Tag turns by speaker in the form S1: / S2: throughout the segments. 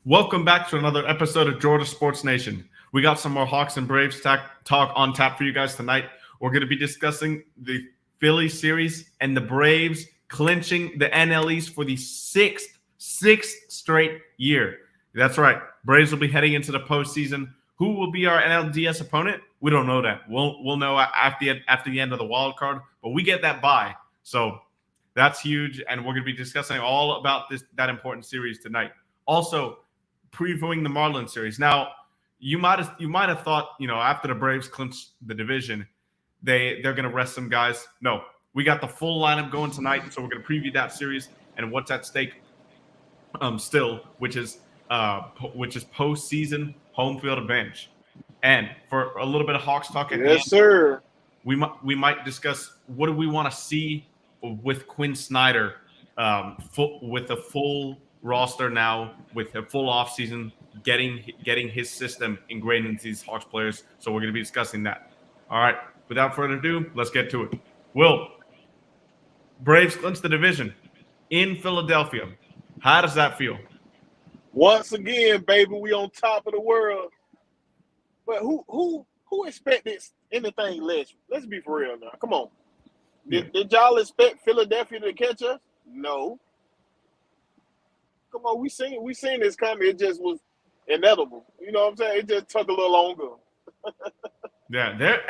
S1: Welcome back to another episode of Georgia Sports Nation. We got some more Hawks and Braves talk on tap for you guys tonight. We're going to be discussing the Philly series and the Braves clinching the NL East for the sixth straight year. That's right. Braves will be heading into the postseason. Who will be our NLDS opponent? We don't know that. We'll know after the end of the wild card, but we get that bye. So that's huge, and we're going to be discussing all about that important series tonight. Also, previewing the Marlins series. Now, you might have thought, after the Braves clinch the division, they're going to rest some guys. No, we got the full lineup going tonight, so we're going to preview that series and what's at stake. Still, which is postseason home field advantage. And for a little bit of Hawks talk,
S2: sir,
S1: we might discuss what do we want to see with Quinn Snyder, with a full roster now, with a full offseason, getting his system ingrained into these Hawks players. So we're going to be discussing that. All right, without further ado, let's get to it. Will, Braves clinch the division in Philadelphia. How does that feel?
S2: Once again, baby, we on top of the world. But who expected anything less? Let's be for real now. Come on. Did y'all expect Philadelphia to catch us? No. Come on, we seen this coming. It just was inevitable. You know what I'm saying? It just took a little longer.
S1: Yeah, there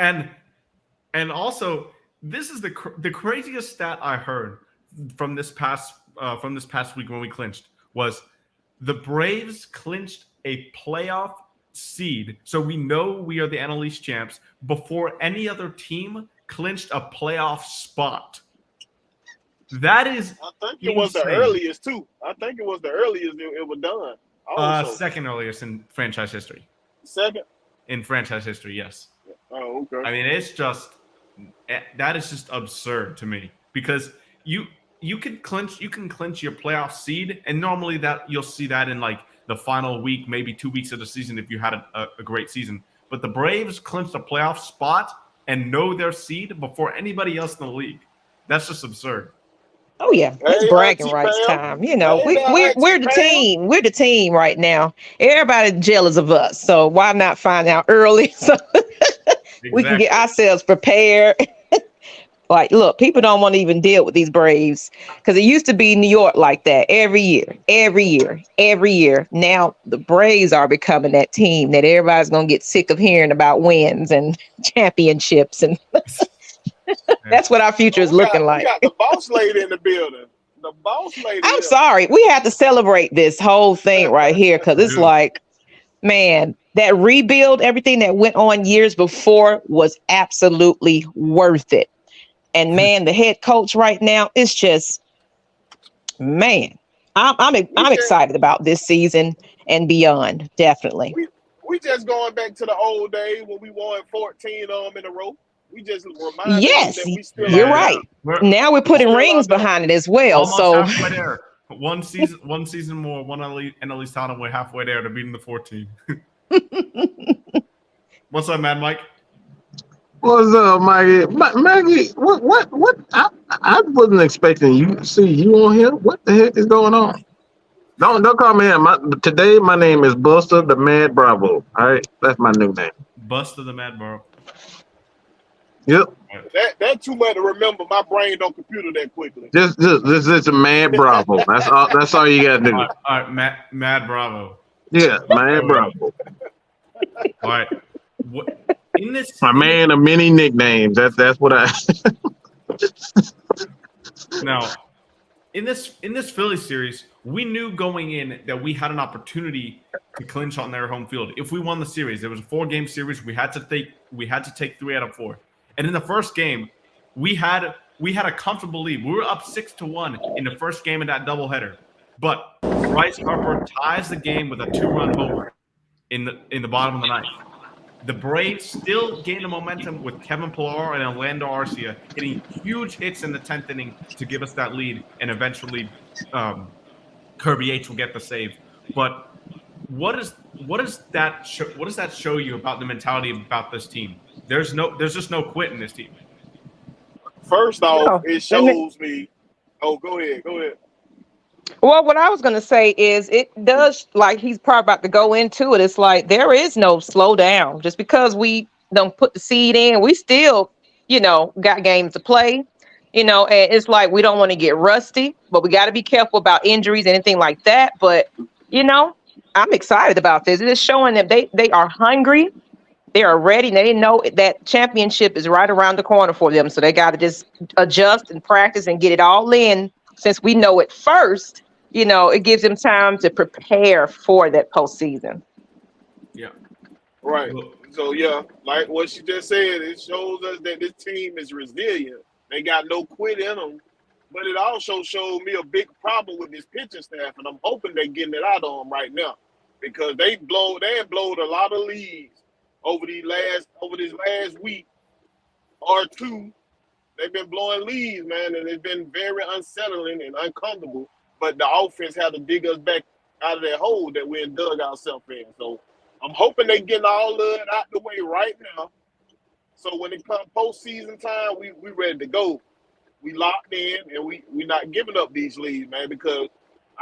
S1: and also this is the craziest stat I heard from this past week when we clinched was the Braves clinched a playoff seed, so we know we are the NL East champs before any other team clinched a playoff spot. That is,
S2: I think it was the earliest too. I think it was the earliest it was done. Also.
S1: Second earliest in franchise history.
S2: Second
S1: in franchise history, yes.
S2: Oh, okay.
S1: I mean, that is just absurd to me because you can clinch your playoff seed, and normally that you'll see that in like the final week, maybe 2 weeks of the season if you had a great season. But the Braves clinched a playoff spot and know their seed before anybody else in the league. That's just absurd.
S3: Oh yeah, it's bragging rights time. We're the team. We're the team right now. Everybody's jealous of us, so why not find out early so we can get ourselves prepared. Like, look, people don't want to even deal with these Braves because it used to be New York like that every year. Now the Braves are becoming that team that everybody's gonna get sick of hearing about wins and championships and. That's what our future is looking like.
S2: We got the boss lady in the building. The boss lady.
S3: I'm sorry. We have to celebrate this whole thing right here because it's like, man, that rebuild, everything that went on years before was absolutely worth it. And man, the head coach right now is just, man, I'm excited about this season and beyond. Definitely.
S2: We just going back to the old days when we won 14 in a row. We just remind
S3: yes,
S2: that we still
S3: you're right. Now we're putting rings behind it as well.
S1: Almost
S3: so
S1: halfway there. One season more, one NL East title. We're halfway there to beating the 14. What's up, Mad Mike?
S4: What's up, Maggie? Maggie, what? I wasn't expecting you to see you on here. What the heck is going on? Don't call me him. Today, my name is Buster the Mad Bravo. All right, that's my new name.
S1: Buster the Mad Bravo.
S4: Yep.
S2: That too much to remember. My brain don't computer that quickly.
S4: Just a Mad Bravo. That's all you gotta do.
S1: All right, Mad Bravo.
S4: Yeah, Mad Bravo.
S1: All right.
S4: My man of many nicknames. That's what I.
S1: Now, in this Philly series, we knew going in that we had an opportunity to clinch on their home field. If we won the series, it was a 4-game series. We had to take 3 out of 4. And in the first game, we had a comfortable lead. We were up 6-1 in the first game of that doubleheader. But Bryce Harper ties the game with a 2-run homer in the bottom of the ninth. The Braves still gain the momentum with Kevin Pillar and Orlando Arcia hitting huge hits in the 10th inning to give us that lead, and eventually Kirby H will get the save. But what does that show you about the mentality about this team? There's just no quit in this team.
S2: First off, it shows me. Oh, go ahead.
S3: Well, what I was going to say is it does, like he's probably about to go into it. It's like there is no slow down. Just because we don't put the seed in, we still, got games to play. And it's like we don't want to get rusty, but we got to be careful about injuries, anything like that. But, you know, I'm excited about this. It is showing that they are hungry. They are ready. And they know that championship is right around the corner for them. So they got to just adjust and practice and get it all in. Since we know it first, it gives them time to prepare for that postseason.
S1: Yeah.
S2: Right. So yeah, like what she just said, it shows us that this team is resilient. They got no quit in them, but it also showed me a big problem with this pitching staff, and I'm hoping they're getting it out of them right now because they have blowed a lot of leads over this last week or two. They've been blowing leads, man, and it's been very unsettling and uncomfortable. But the offense had to dig us back out of that hole that we dug ourselves in. So I'm hoping they getting all of it out the way right now. So when it comes postseason time, we ready to go. We locked in, and we not giving up these leads, man, because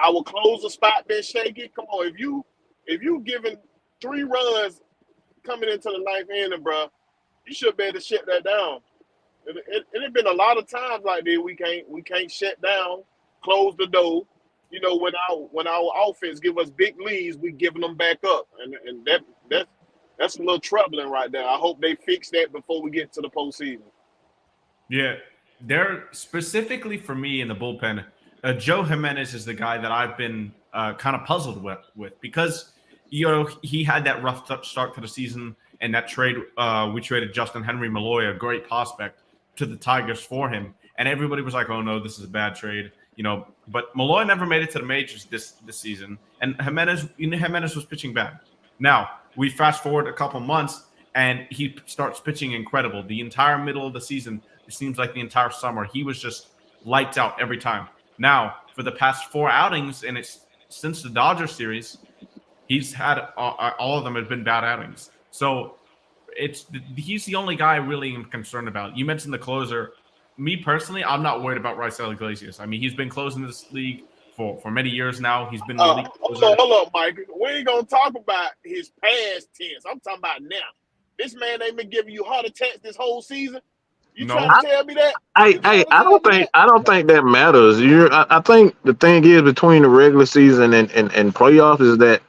S2: our closer spot been shaky. Come on, if you giving 3 runs coming into the 9th inning, bro, you should be able to shut that down. It been a lot of times like that we can't shut down, close the door. When our offense give us big leads, we giving them back up, and that's a little troubling right there. I hope they fix that before we get to the postseason.
S1: Yeah, they're specifically for me in the bullpen. Joe Jimenez is the guy that I've been kind of puzzled with because he had that rough start to the season, and that trade we traded Justin Henry Malloy, a great prospect, to the Tigers for him, and everybody was like, "Oh no, this is a bad trade," But Malloy never made it to the majors this season, and Jimenez was pitching bad. Now we fast forward a couple months, and he starts pitching incredible. The entire middle of the season, it seems like the entire summer, he was just lights out every time. Now for the past 4 outings, and it's since the Dodgers series, he's had all of them have been bad outings. So he's the only guy really I'm concerned about. You mentioned the closer. Me personally, I'm not worried about Raisel Iglesias. I mean, he's been closing this league for many years now. He's been the league closer.
S2: Hold up, Mike. We ain't gonna talk about his past tense. I'm talking about now. This man ain't been giving you heart attacks this whole season. You trying to tell me that?
S4: I don't think that matters. I think the thing is between the regular season and playoffs is that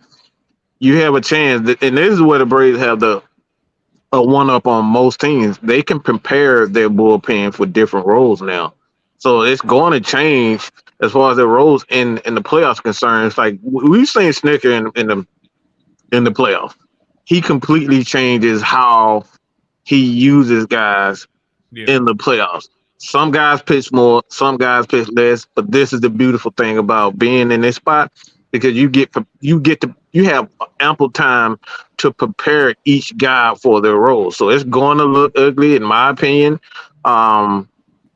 S4: you have a chance, and this is where the Braves have a one up on most teams. They can prepare their bullpen for different roles now, so it's going to change as far as their roles in the playoffs concerned. It's like we've seen Snicker in the playoffs. He completely changes how he uses guys in the playoffs. Some guys pitch more, some guys pitch less, but this is the beautiful thing about being in this spot because you have ample time to prepare each guy for their role. So it's going to look ugly, in my opinion, and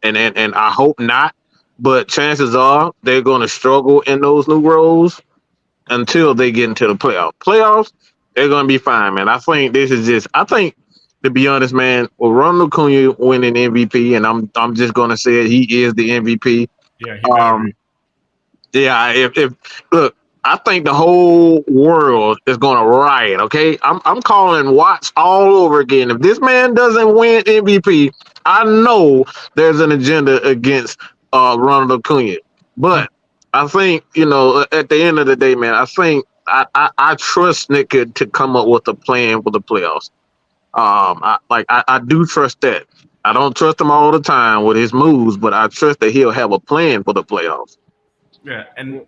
S4: I hope not. But chances are they're going to struggle in those new roles until they get into the playoffs. Playoffs, they're going to be fine, man. I think this is just. I think, to be honest, man, with Ronald Acuna winning MVP, and I'm just going to say it, he is the MVP.
S1: Yeah,
S4: if look. I think the whole world is going to riot, okay? I'm calling Watts all over again. If this man doesn't win MVP, I know there's an agenda against Ronald Acuna. But I think, at the end of the day, man, I think I trust Nick to come up with a plan for the playoffs. I do trust that. I don't trust him all the time with his moves, but I trust that he'll have a plan for the playoffs.
S1: Yeah, and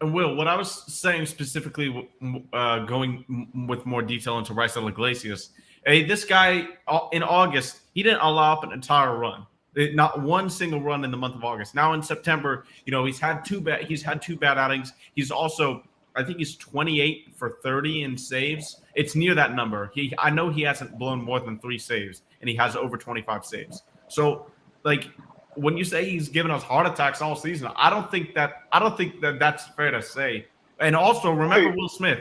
S1: Will, what I was saying specifically, going with more detail into Raisel Iglesias, this guy in August, he didn't allow up an entire run, not one single run in the month of August. Now in September, he's had two bad outings. He's also, I think he's 28 for 30 in saves. It's near that number. I know he hasn't blown more than 3 saves, and he has over 25 saves. So, when you say he's given us heart attacks all season, I don't think that's fair to say. And also remember Will Smith.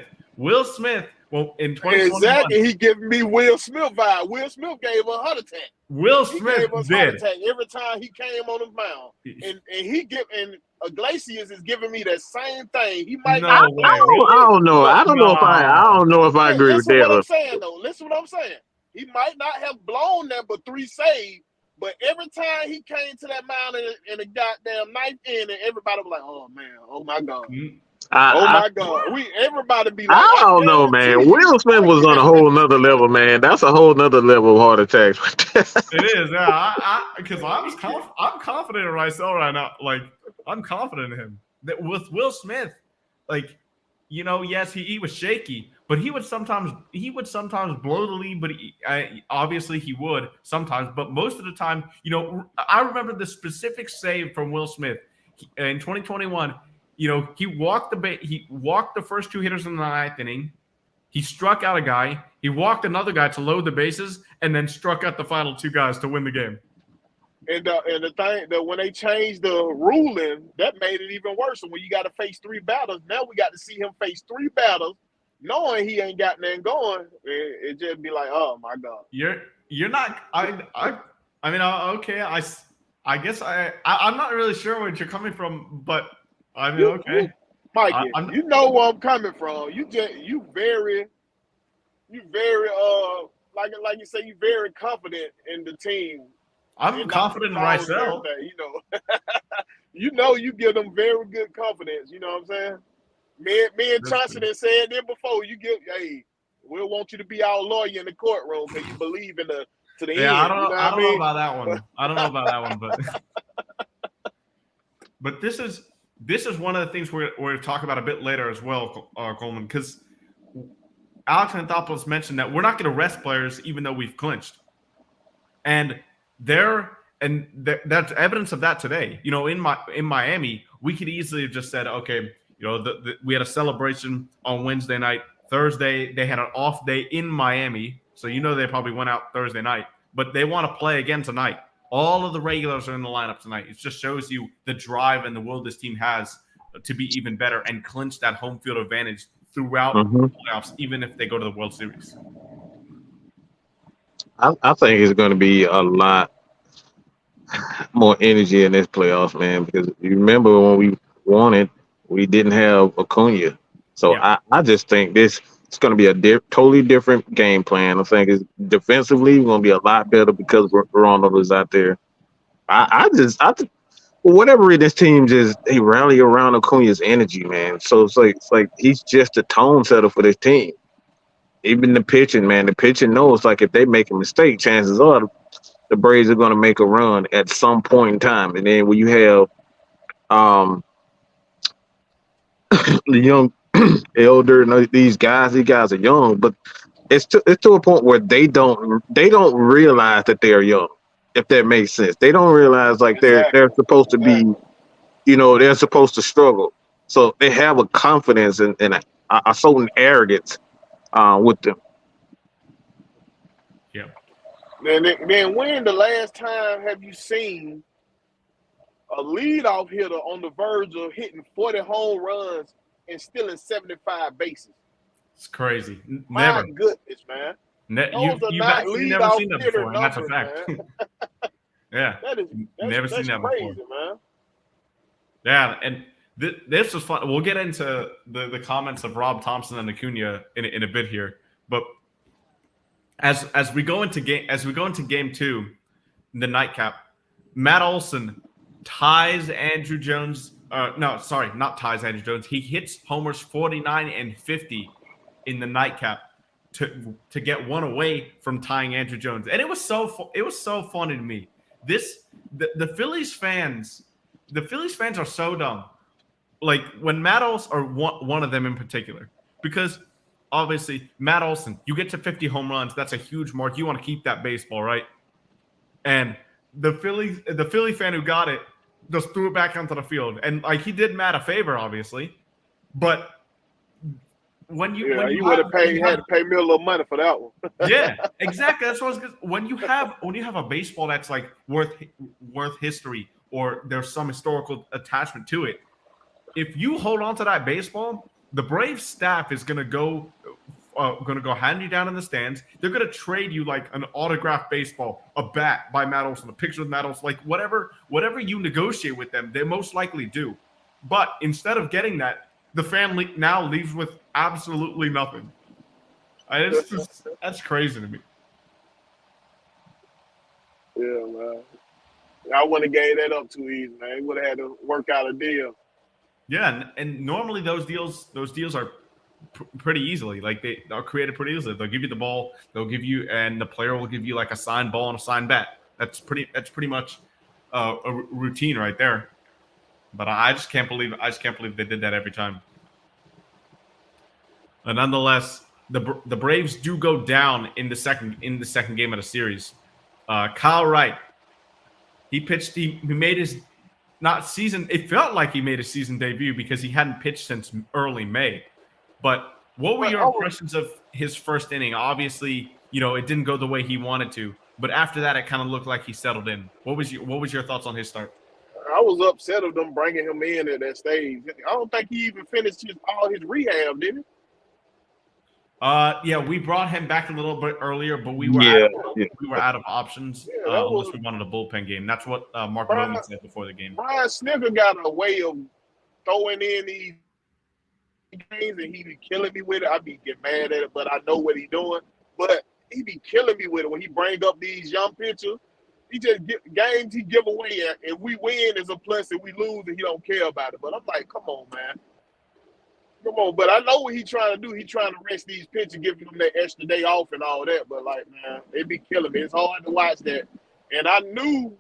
S1: Well, in 2021,
S2: exactly, he giving me Will Smith vibe. Will Smith gave a heart attack.
S1: Will Smith
S2: gave us
S1: did
S2: heart attack every time he came on the mound, and Iglesias is giving me that same thing. He might
S1: No
S2: not
S1: way.
S2: blow
S4: I don't know.
S2: but
S4: I don't know if I don't know if I agree with
S2: listen what I'm
S4: that.
S2: saying though. Listen what I'm saying. He might not have blown that but 3 saves, but every time he came to that mound in the goddamn ninth inning, everybody was like, "Oh man, oh my god." Oh my God! Everybody be like,
S4: I don't know,
S2: guarantee
S4: man. Will Smith was on a whole nother level, man. That's a whole nother level of heart attacks.
S1: It is, yeah. Because I'm confident in Rysel right now. Like, I'm confident in him. That with Will Smith, like, yes, he was shaky, but he would sometimes blow the lead. But obviously he would sometimes. But most of the time, I remember the specific save from Will Smith in 2021. He walked the first 2 hitters in the ninth inning. He struck out a guy. He walked another guy to load the bases, and then struck out the final 2 guys to win the game.
S2: And the thing that when they changed the ruling, that made it even worse. And when you got to face 3 batters, now we got to see him face 3 batters, knowing he ain't got nothing going. It just be like, oh my God.
S1: You're not. I mean, okay. I guess I'm not really sure where you're coming from, but. I mean, okay,
S2: Mike, you know where I'm coming from. You very like you say, you very confident in the team.
S1: I'm confident in Rysel.
S2: You give them very good confidence. You know what I'm saying? Me and Johnson had said it before. We'll want you to be our lawyer in the courtroom because you believe to the end.
S1: I don't know about that one. I don't know about that one, but this is one of the things we're going to talk about a bit later as well, Coleman, because Alex Anthopoulos mentioned that we're not going to rest players even though we've clinched. And that's evidence of that today. In Miami, we could easily have just said, okay, we had a celebration on Wednesday night. Thursday, they had an off day in Miami. So they probably went out Thursday night. But they want to play again tonight. All of the regulars are in the lineup tonight. It just shows you the drive and the will this team has to be even better and clinch that home field advantage throughout the playoffs, even if they go to the World Series.
S4: I think it's going to be a lot more energy in this playoffs, man, because you remember when we won it, we didn't have Acuna. So yeah. I just think it's going to be a totally different game plan. I think it's defensively going to be a lot better because Ronald is out there. I for whatever reason, this team they rally around Acuna's energy, man. So it's like he's just a tone setter for this team. Even the pitching, man. The pitching knows like if they make a mistake, chances are the Braves are going to make a run at some point in time. And then when you have the young elder and these guys are young, but it's to a point where they don't realize that they are young, if that makes sense. They don't realize like they're supposed to be, they're supposed to struggle. So they have a confidence and a certain arrogance with them.
S1: Yeah.
S2: Man, when the last time have you seen a leadoff hitter on the verge of hitting 40 home runs and stealing 75 bases?
S1: It's crazy.
S2: My goodness, man.
S1: You've actually never seen that before, and that's a fact. Yeah.
S2: That's
S1: never seen that
S2: crazy,
S1: before.
S2: Man.
S1: Yeah, and this was fun. We'll get into the comments of Rob Thompson and Acuna in a bit here, but as we go into game 2, the nightcap, Matt Olson ties Andrew Jones. Not ties Andrew Jones. He hits homers 49 and 50 in the nightcap to get one away from tying Andrew Jones, and it was so funny to me. The Phillies fans are so dumb. Like when Matt Olson, or one of them in particular, because obviously Matt Olson, you get to 50 home runs, that's a huge mark. You want to keep that baseball, right? And the Philly fan who got it just threw it back onto the field, and like he did Matt a favor, obviously, but when you
S2: would have had to pay me a little money for that one.
S1: Yeah, exactly. That's what I was gonna, when you have a baseball that's like worth history, or there's some historical attachment to it. If you hold on to that baseball, the Braves staff is gonna go hand you down in the stands. They're gonna trade you like an autographed baseball, a bat by Matt Olson, a picture of Matt Olson, like whatever you negotiate with them, they most likely do. But instead of getting that, the family now leaves with absolutely nothing. That's crazy to me.
S2: Yeah, man. I wouldn't have gave that up too easy, man. He would have had to work out a deal.
S1: Yeah, and normally those deals are pretty easily. Like they're created pretty easily. They'll give you the ball, and the player will give you like a signed ball and a signed bat. That's pretty much a routine right there. But I just can't believe they did that every time. But nonetheless, the Braves do go down in the second game of the series. Kyle Wright, he pitched. He made his season. It felt like he made a season debut because he hadn't pitched since early May. But what were your impressions of his first inning? Obviously, it didn't go the way he wanted to. But after that, it kind of looked like he settled in. What was your thoughts on his start?
S2: I was upset of them bringing him in at that stage. I don't think he even finished all his rehab, did he?
S1: Yeah, we brought him back a little bit earlier, but we were out of options unless we wanted a bullpen game. That's what Mark Bowman said before the game.
S2: Brian Snigger got a way of throwing in these games, and he be killing me with it. I be getting mad at it, but I know what he's doing. But he be killing me with it when he bring up these young pitchers. He just games he give away, and we win is a plus, and we lose, and he don't care about it. But I'm like, come on, man. Come on. But I know what he's trying to do. He's trying to rest these pitchers, give them that extra day off and all that. But, like, man, they be killing me. It's hard to watch that. And I knew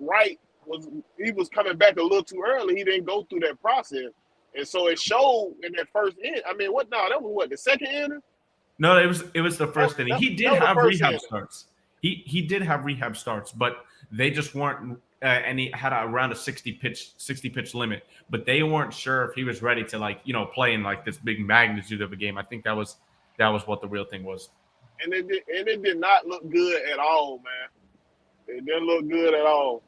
S2: Wright was coming back a little too early. He didn't go through that process. And so it showed in that first inning. I mean, that was what, the second inning?
S1: No, it was the first inning. He did have rehab starts. He did have rehab starts, but they just weren't. And he had around a 60 pitch limit, but they weren't sure if he was ready to play in like this big magnitude of a game. I think that was what the real thing was.
S2: And it did not look good at all, man. It didn't look good at all.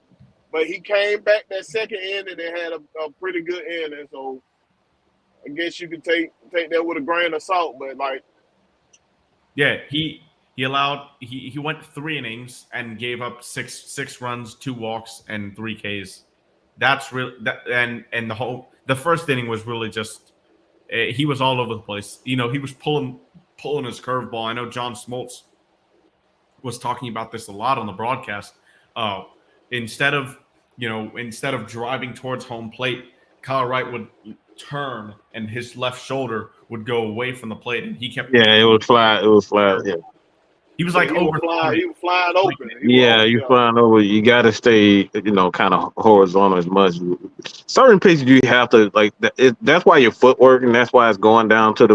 S2: But he came back that second inning and had a pretty good inning. So I guess you could take that with a grain of salt. But
S1: yeah, he went 3 innings and gave up six runs, 2 walks, and 3 Ks. That's real. And the first inning was really just he was all over the place. He was pulling his curveball. I know John Smoltz was talking about this a lot on the broadcast. Instead of driving towards home plate, Kyle Wright would turn and his left shoulder would go away from the plate, and he kept.
S4: Yeah, it was fly. Yeah.
S1: He was like over.
S2: He was flying open.
S4: You're flying over. You got to stay, kind of horizontal as much. Certain pitches you have to that's why your footwork, and that's why it's going down to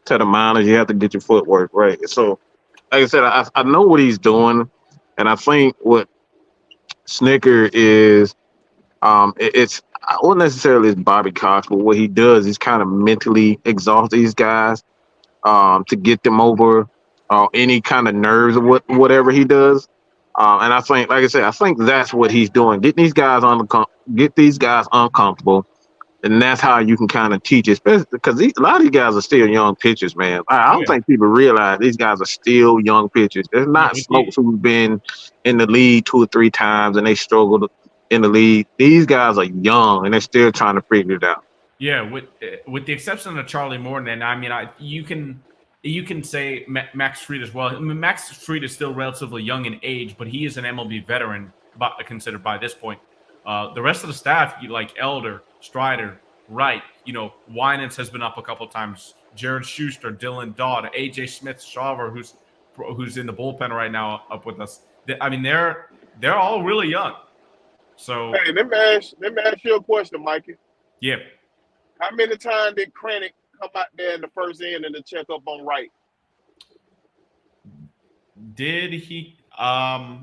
S4: the minors. You have to get your footwork right. So, like I said, I know what he's doing, and I think what Snigger is, it's I wouldn't necessarily it's Bobby Cox, but what he does is kind of mentally exhaust these guys, to get them over. Any kind of nerves or whatever he does, and I think, like I said, I think that's what he's doing. Get these guys uncomfortable, and that's how you can kind of teach it. Especially because a lot of these guys are still young pitchers, man. I don't think people realize these guys are still young pitchers. There's not smokes who've been in the league 2 or 3 times and they struggled in the league. These guys are young and they're still trying to figure it out.
S1: Yeah, with the exception of Charlie Morton, and you can say Max Fried as well. I mean, Max Fried is still relatively young in age, but he is an MLB veteran considered by this point. The rest of the staff, like Elder, Strider, Wright, Winans has been up a couple of times. Jared Schuster, Dylan Dodd, AJ Smith-Shawver, who's in the bullpen right now, up with us. I mean, they're all really young. So
S2: hey, let me ask you a question, Mikey.
S1: Yeah.
S2: How many times did Krennic come out there in the first inning to check up on Wright?
S1: Did he? I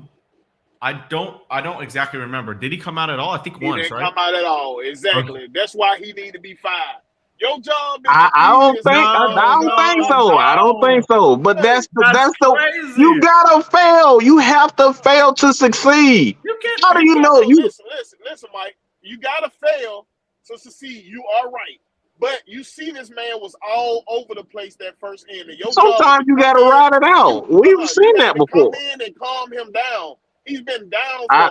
S1: don't exactly remember. Did he come out at all? I think once, right? He didn't
S2: come out at all. Exactly. Okay. That's why he need to be fired. Your job.
S4: I don't think so. I don't think so. But that's the you gotta fail. You have to fail to succeed. How do you know?
S2: Listen, Mike. You gotta fail to succeed. You are right. But you see, this man was all over the place that first inning.
S4: Sometimes you got to ride it out. We've seen that before.
S2: Come in and calm him down. He's been down for a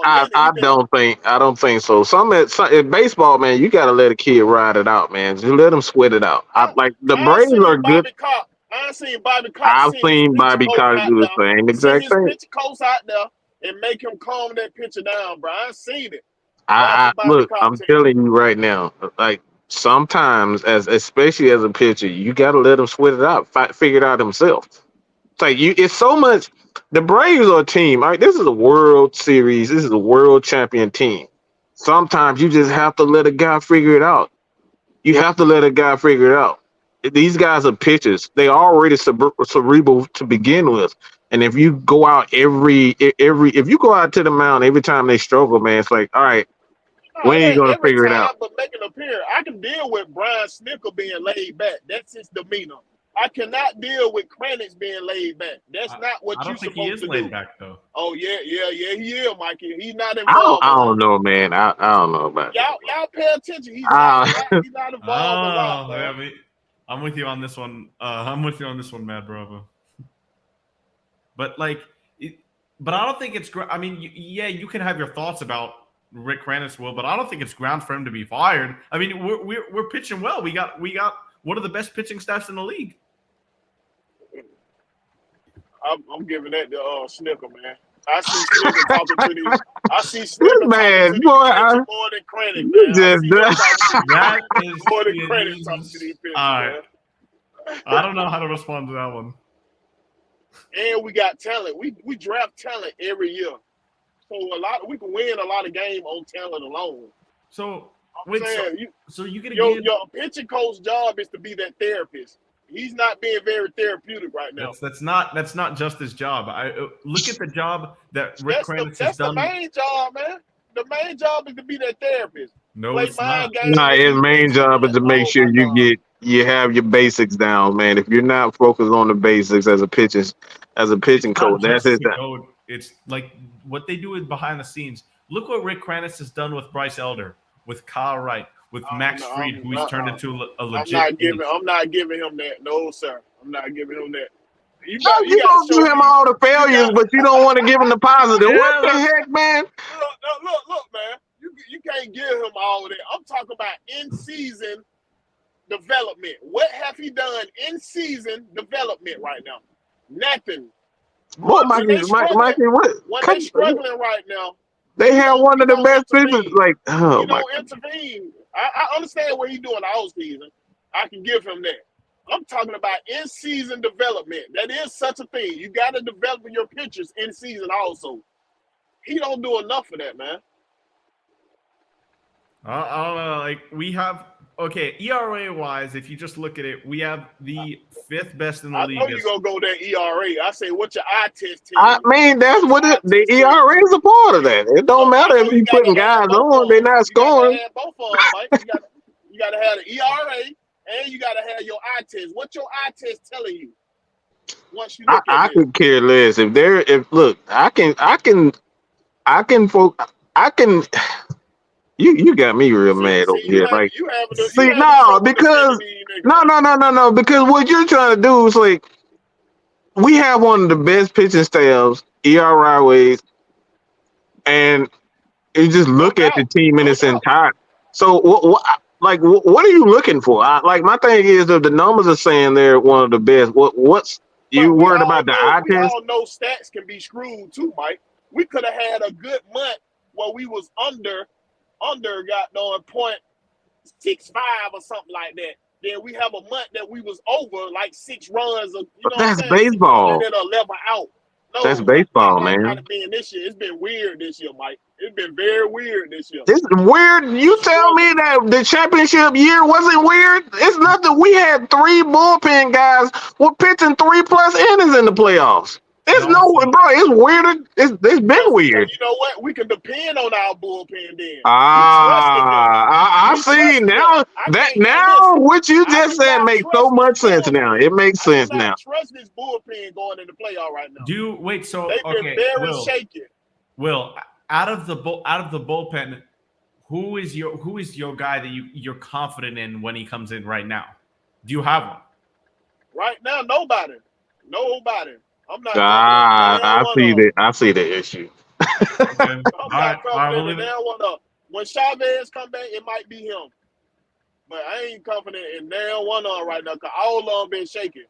S2: minute.
S4: I don't think so. Some in baseball, man, you gotta let a kid ride it out, man. Just let him sweat it out. Like the Braves are good.
S2: I seen Bobby Cox.
S4: I've seen Bobby Cox do the same exact thing.
S2: Pitch coach out there and make him calm that pitcher down, bro. I seen it.
S4: Look, I'm telling you right now, like sometimes, especially as a pitcher, you gotta let him sweat it out, figure it out himself. It's like it's so much. The Braves are a team. All right, this is a World Series. This is a world champion team. Sometimes you just have to let a guy figure it out. You have to let a guy figure it out. These guys are pitchers. They already cerebral to begin with. And if you go out if you go out to the mound every time they struggle, man, it's like, all right, when are you gonna figure it out?
S2: But make it appear, I can deal with Brian Snitker being laid back. That's his demeanor. I cannot deal with Cranich being laid back. That's not what you're supposed to do. I don't think he is laid back though. Oh yeah, he is, Mikey. He's not involved.
S4: I don't know, man. I don't know about
S2: y'all pay attention. He's not involved a lot.
S1: Yeah, I'm with you on this one. I'm with you on this one, Mad Bravo. But I don't think it's. I mean, you can have your thoughts about Rick Cranich, but I don't think it's ground for him to be fired. I mean, we're pitching well. We got one of the best pitching staffs in the league.
S2: I'm giving that to Snitker, man. I see Snitker talking to these. I see Snitker talking to these more than Cranich, man. More than Cranich talking to these pitchers, man.
S1: I don't know how to respond to that one.
S2: And we got talent. We draft talent every year, so we can win a lot of games on talent alone.
S1: So you get
S2: your pitching coach job is to be that therapist. He's not being very therapeutic right now.
S1: That's not just his job. Look at the job that Rick Cranich has done.
S2: That's the main job, man. The main job is to be that therapist.
S1: No, it's not.
S4: His main job is to make sure you have your basics down, man. If you're not focused on the basics as a pitching coach, that's it.
S1: It's like what they do is behind the scenes. Look what Rick Cranich has done with Bryce Elder, with Kyle Wright, with Max Fried, who he's turned into a legit.
S2: I'm not giving him that. No, sir. I'm not giving him that.
S4: You don't give him all the failures, but you don't want to give him the positive. What the heck, man?
S2: Look, man. You can't give him all that. I'm talking about in-season development. What have he done in-season development right now? Nothing.
S4: What, Mikey? What?
S2: When they're struggling right now,
S4: they have one of the best pitchers. Like,
S2: you don't intervene. I understand what he's doing all season. I can give him that. I'm talking about in-season development. That is such a thing. You got to develop your pitchers in season also. He don't do enough for that, man.
S1: I don't know. Like we have ERA wise, if you just look at it, we have the 5th best in the league.
S2: I know you're gonna go that ERA. I say, what's your eye test?
S4: I mean, that's what the ERA is a part of that. It don't matter if you putting guys on; they're not scoring.
S2: You gotta have both of them, Mike. You gotta have the ERA and you gotta have your eye test. What's your eye test telling you? Once you look at it,
S4: could care less You got me real mad over here. Because what you're trying to do is like, we have one of the best pitching staffs, ERA ways, and you just look at the team in its entirety. So what are you looking for? My thing is, if the numbers are saying they're one of the best, what's you worried about the eye test?
S2: We all know stats can be screwed too, Mike. We could have had a good month where we was under got on 0.65 or something like that. Then we have a month that we was over like 6 runs.
S4: That's baseball.
S2: That'll level out. No,
S4: that's baseball, man.
S2: Kind of being this year. It's been weird this year, Mike. It's been very weird this year.
S4: It's weird. You tell me that the championship year wasn't weird? It's nothing. We had 3 bullpen guys were pitching 3+ innings in the playoffs. It's it's weird. It's been weird.
S2: You know what? We can depend on our bullpen then.
S4: I see now. What you just said makes so much sense now. It makes sense now.
S2: Trust this bullpen going in the playoff right now.
S1: They've
S2: been very shaky.
S1: Will, out of the bullpen, who is your guy that you're confident in when he comes in right now? Do you have one?
S2: Right now, nobody. I'm not.
S4: I see the issue.
S1: Okay.
S2: I'm
S1: All
S2: not
S1: right.
S2: confident
S1: Believe
S2: that they
S1: it.
S2: don't want to. When Chavez come back, it might be him. But I ain't confident in they don't want on right now because all of them been shaking.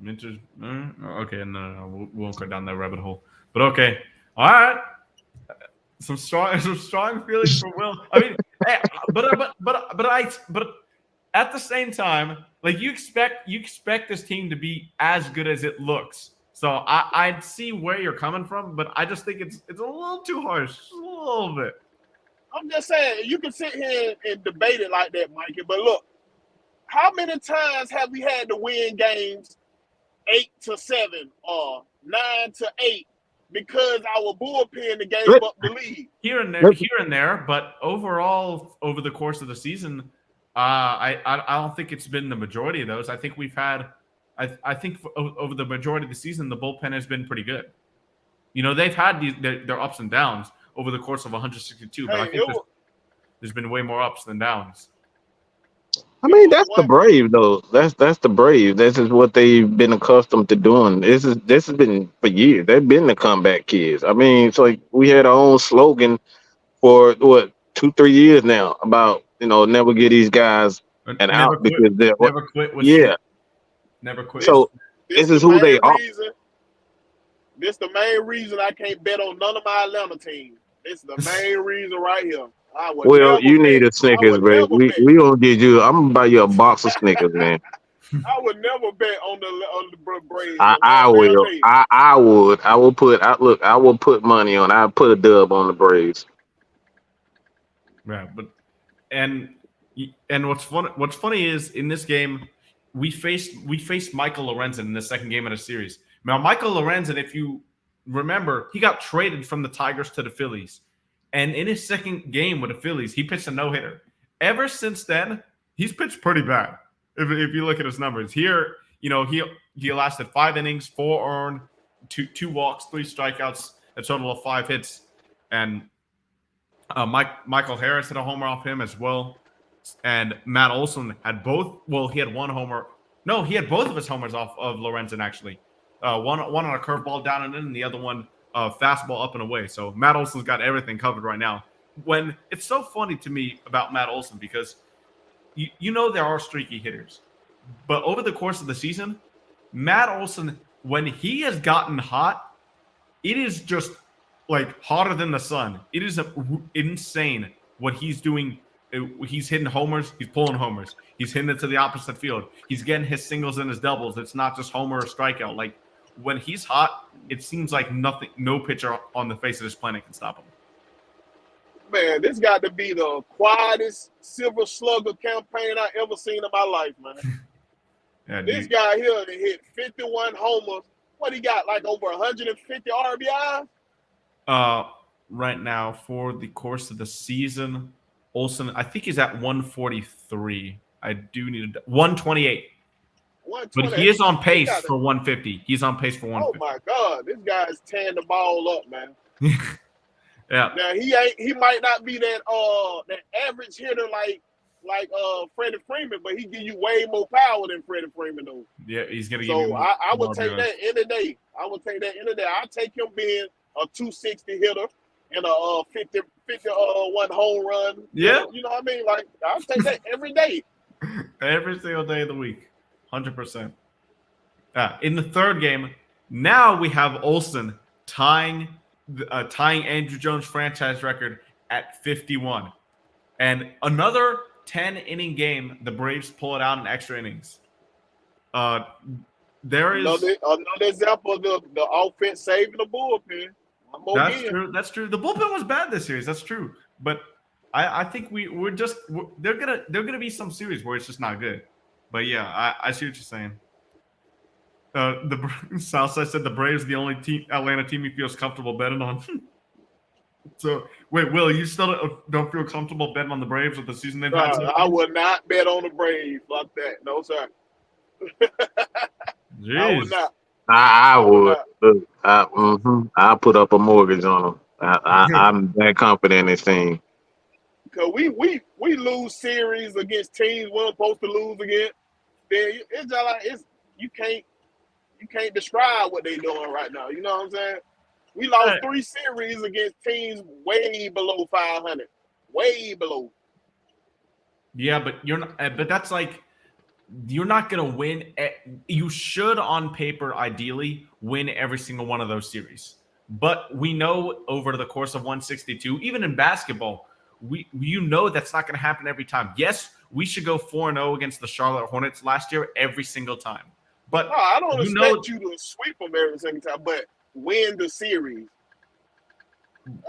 S1: Okay, no, we won't go down that rabbit hole. But okay, all right. Some strong feelings for Will. I mean, hey, but at the same time, like you expect this team to be as good as it looks. So I'd see where you're coming from, but I just think it's a little too harsh, just a little bit.
S2: I'm just saying, you can sit here and debate it like that, Mikey. But look, how many times have we had to win games 8-7 or 9-8 because our bullpen gave up the lead?
S1: Here and there, but overall, over the course of the season, I don't think it's been the majority of those. I think we've had, I think over the majority of the season, the bullpen has been pretty good. You know, they've had their ups and downs over the course of 162, but I think there's been way more ups than downs.
S4: I mean, that's the Brave though. That's the Brave. This is what they've been accustomed to doing. This has been for years. They've been the comeback kids. I mean, it's like we had our own slogan for what 2-3 years now about never get these guys and out because they're
S1: never quit. Never quit.
S4: So this is who they are.
S2: This is the main reason I can't bet on none of my Atlanta teams. This is the main reason right here.
S4: Well, you need a Snickers, baby. We gonna get you. I'm gonna buy you a box of Snickers, man.
S2: I would never bet on the Braves.
S4: I will. I would. I will put. I will put money on. I'll put a dub on the Braves.
S1: Yeah, but and what's funny is in this game we faced Michael Lorenzen in the second game of the series. Now, Michael Lorenzen, if you remember, he got traded from the Tigers to the Phillies. And in his second game with the Phillies, he pitched a no-hitter. Ever since then, he's pitched pretty bad. If you look at his numbers. Here, he lasted 5 innings, 4 earned, 2 walks, 3 strikeouts, a total of 5 hits. And Michael Harris had a homer off him as well. And Matt Olson had both. Well, he had one homer. No, he had both of his homers off of Lorenzen, actually. One on a curveball down and in, and the other one fastball up and away. So Matt Olson's got everything covered right now. When it's so funny to me about Matt Olson because you know there are streaky hitters, but over the course of the season, Matt Olson, when he has gotten hot, it is just like hotter than the sun. It is insane what he's doing. He's hitting homers. He's pulling homers. He's hitting it to the opposite field. He's getting his singles and his doubles. It's not just homer or strikeout. Like when he's hot, it seems like no pitcher on the face of this planet can stop him.
S2: Man, this got to be the quietest Silver Slugger campaign I ever seen in my life, man.
S1: Yeah,
S2: this guy here hit 51 homers. What he got, like over 150 RBIs?
S1: Right now for the course of the season, Olson, I think he's at 143. I do need 128. But he is on pace for 150. He's on pace for 150. Oh
S2: my God, this guy's tearing the ball up, man.
S1: Yeah.
S2: Now he might not be that average hitter like Freddie Freeman, but he give you way more power than Freddie Freeman though.
S1: Yeah, he's gonna give you more.
S2: I would take that any day. I'll take him being a 260 hitter and a 51 home run.
S1: Yeah.
S2: You know what I mean? Like I'll take that every day.
S1: Every single day of the week. 100%. In the third game, now we have Olson tying Andrew Jones' franchise record at 51. And another 10-inning game, the Braves pull it out in extra innings. There is
S2: another example of the offense saving the bullpen.
S1: That's true. The bullpen was bad this series. That's true. But I think they're gonna be some series where it's just not good. But yeah, I see what you're saying. The Southside said the Braves are the only Atlanta team he feels comfortable betting on. So wait, Will, you still don't feel comfortable betting on the Braves with the season they've had?
S2: I would not bet on the Braves like that. No, sir.
S1: Jeez.
S2: I would not.
S4: I would. I'll put up a mortgage on them. I'm that confident in this team.
S2: Because we lose series against teams we're supposed to lose against. Then it's just like you can't describe what they're doing right now. You know what I'm saying? We lost 3 series against teams way below 500. Way below.
S1: Yeah, but but that's like, you're not going to win. You should, on paper, ideally win every single one of those series. But we know over the course of 162, even in basketball, you know that's not going to happen every time. Yes, we should go 4-0 against the Charlotte Hornets last year every single time. But
S2: no, I don't expect you to sweep them every single time, but win the series.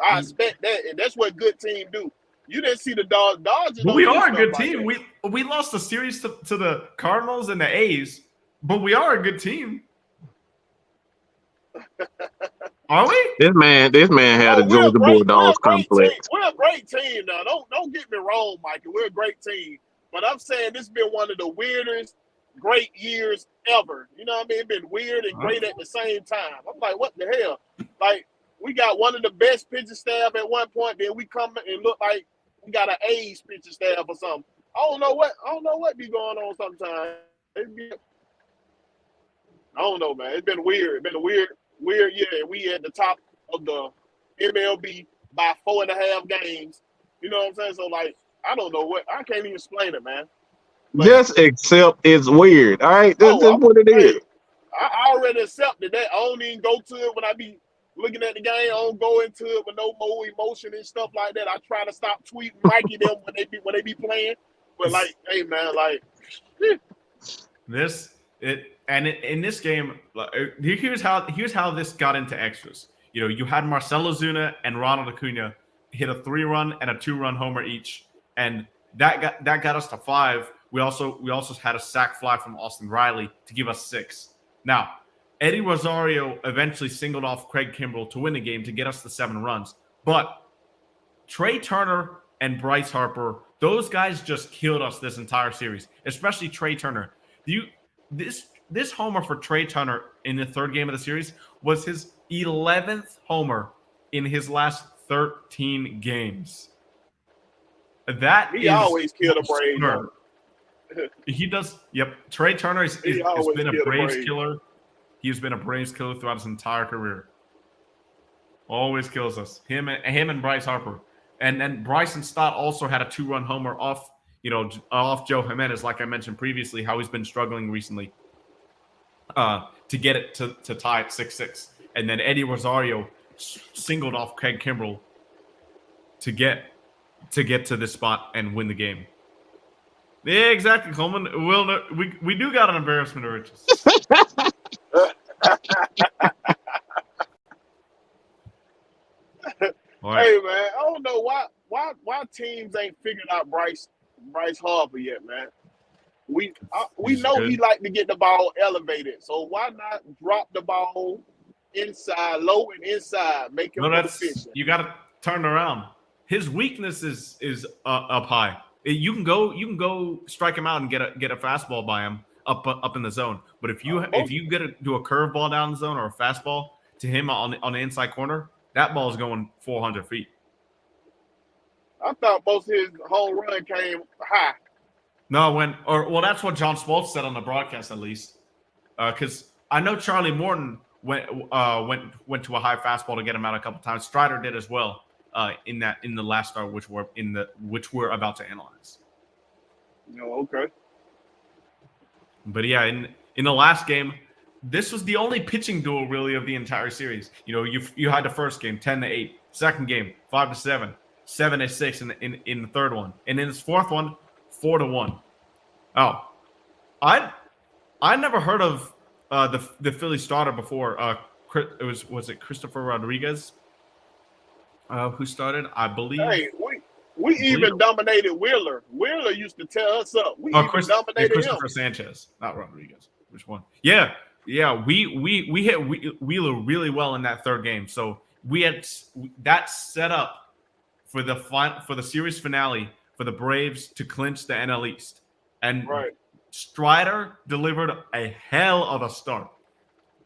S2: I expect that, and that's what good teams do. You didn't see the Dodgers.
S1: But we are a good team. We lost the series to the Cardinals and the A's, but we are a good team. Are we?
S4: This man had a Georgia Bulldogs complex.
S2: We're a great team now. Don't get me wrong, Mikey. We're a great team. But I'm saying this has been one of the weirdest great years ever. You know what I mean? It's been weird and great at the same time. I'm like, what the hell? Like, we got one of the best pitching staff at one point, then we come and look like we got an A's pitching staff or something. I don't know what be going on sometimes. I don't know, man. It's been weird. It's been a weird year. We at the top of the MLB by 4.5 games. You know what I'm saying? So, like, I don't know I can't even explain it, man. But,
S4: just accept it's weird. All right, that's what it is.
S2: I already accepted that. I don't even go to it when I be looking at the game. I don't go into it with no more emotion and stuff like that. I try to stop tweeting Mikey them when they be playing. But like, hey man, like
S1: in this game, here's how this got into extras. You know, you had Marcell Ozuna and Ronald Acuna hit a 3-run and a 2-run homer each, and that got us to 5. We also had a sac fly from Austin Riley to give us 6. Now, Eddie Rosario eventually singled off Craig Kimbrell to win the game to get us to 7 runs. But Trey Turner and Bryce Harper, those guys just killed us this entire series, especially Trey Turner. This homer for Trey Turner in the 3rd game of the series was his 11th homer in his last 13 games.
S2: He always killed a Braves.
S1: He does. Yep. Trey Turner has been a Braves killer. He's been a Braves killer throughout his entire career. Always kills us. Him and Bryce Harper. And then Bryson Stott also had a 2-run homer off Joe Jimenez, like I mentioned previously, how he's been struggling recently to get it to tie at 6-6. And then Eddie Rosario singled off Craig Kimbrell to get to this spot and win the game. Yeah, exactly, Coleman. We do got an embarrassment of riches.
S2: Right. Hey man, I don't know why teams ain't figured out Bryce Harper yet, man. We know he like to get the ball elevated, so why not drop the ball inside, low and inside, make him more efficient?
S1: You got to turn around. His weakness is up high. You can go strike him out and get a fastball by him up in the zone. But if you do a curveball down the zone or a fastball to him on the inside corner, that ball is going 400 feet.
S2: I thought most of his home run came high.
S1: No, that's what John Smoltz said on the broadcast, at least. Because I know Charlie Morton went to a high fastball to get him out a couple times. Strider did as well. In the last start, which we're about to analyze.
S2: Oh, okay.
S1: But yeah, in the last game, this was the only pitching duel really of the entire series. You know, you had the first game 10-8, second game 5-7, 7-6 in the third one, and in this fourth one 4-1. Oh, I never heard of the Philly starter before. Was it Christopher Rodriguez? Who started? I believe.
S2: Hey, we even dominated Wheeler. Wheeler used to tear us up. We dominated
S1: Christopher
S2: him.
S1: Sanchez, not Rodriguez. Which one? Yeah. We hit Wheeler really well in that third game. So we had that set up for the series finale for the Braves to clinch the NL East, and Strider delivered a hell of a start.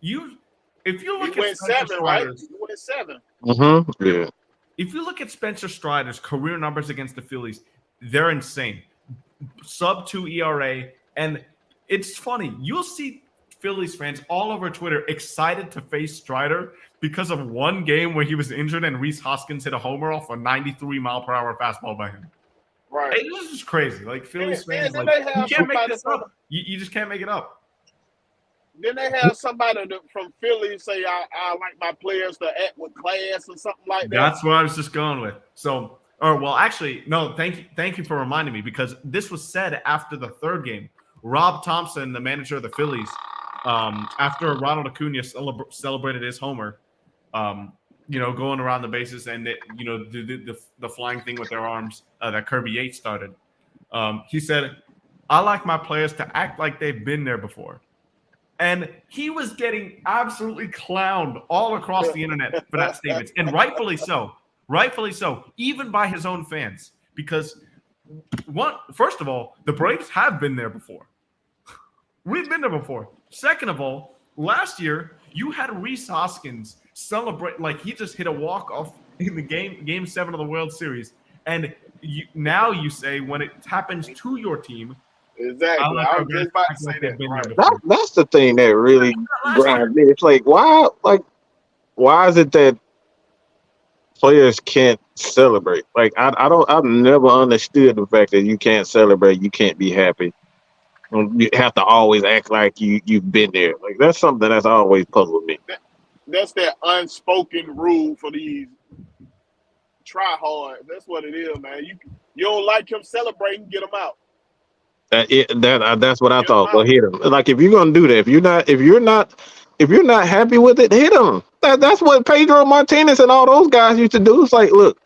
S1: If you look at Spencer
S2: 7, right?
S1: Strider's,
S2: You went 7.
S4: Mm-hmm. Yeah.
S1: If you look at Spencer Strider's career numbers against the Phillies, they're insane. Sub 2 ERA, and it's funny. You'll see Phillies fans all over Twitter excited to face Strider because of one game where he was injured and Rhys Hoskins hit a homer off a 93-mile-per-hour fastball by him.
S2: Right.
S1: It was just crazy. Like Phillies fans,
S2: then
S1: like
S2: they have
S1: you can't make
S2: somebody
S1: this up. You just can't make it up.
S2: Then they have somebody from Philly say, I like my players to act with class or something like that.
S1: That's what I was just going with. So, actually, no, thank you for reminding me, because this was said after the third game. Rob Thompson, the manager of the Phillies, after Ronald Acuna celebrated his homer, going around the bases and the flying thing with their arms that Kirby Yates started. He said, "I like my players to act like they've been there before." And he was getting absolutely clowned all across the internet for that statement. And rightfully so, even by his own fans. Because, first of all, the Braves have been there before. We've been there before. Second of all, last year, you had Rhys Hoskins celebrate like he just hit a walk-off in the game 7 of the World Series. And now you say when it happens to your team,
S2: exactly. I was just about to say that.
S4: Right. That's the thing that really grinds me. It's like why is it that players can't celebrate? Like I've never understood the fact that you can't celebrate, you can't be happy. You have to always act like you've been there. Like that's something that's always puzzled me.
S2: That's that unspoken rule for these tryhards. That's what it is, man. You don't like him celebrating, get him out.
S4: That's what I thought. Well, hit him. Like if you're gonna do that, if you're not happy with it, hit him. That's what Pedro Martinez and all those guys used to do. It's like, look,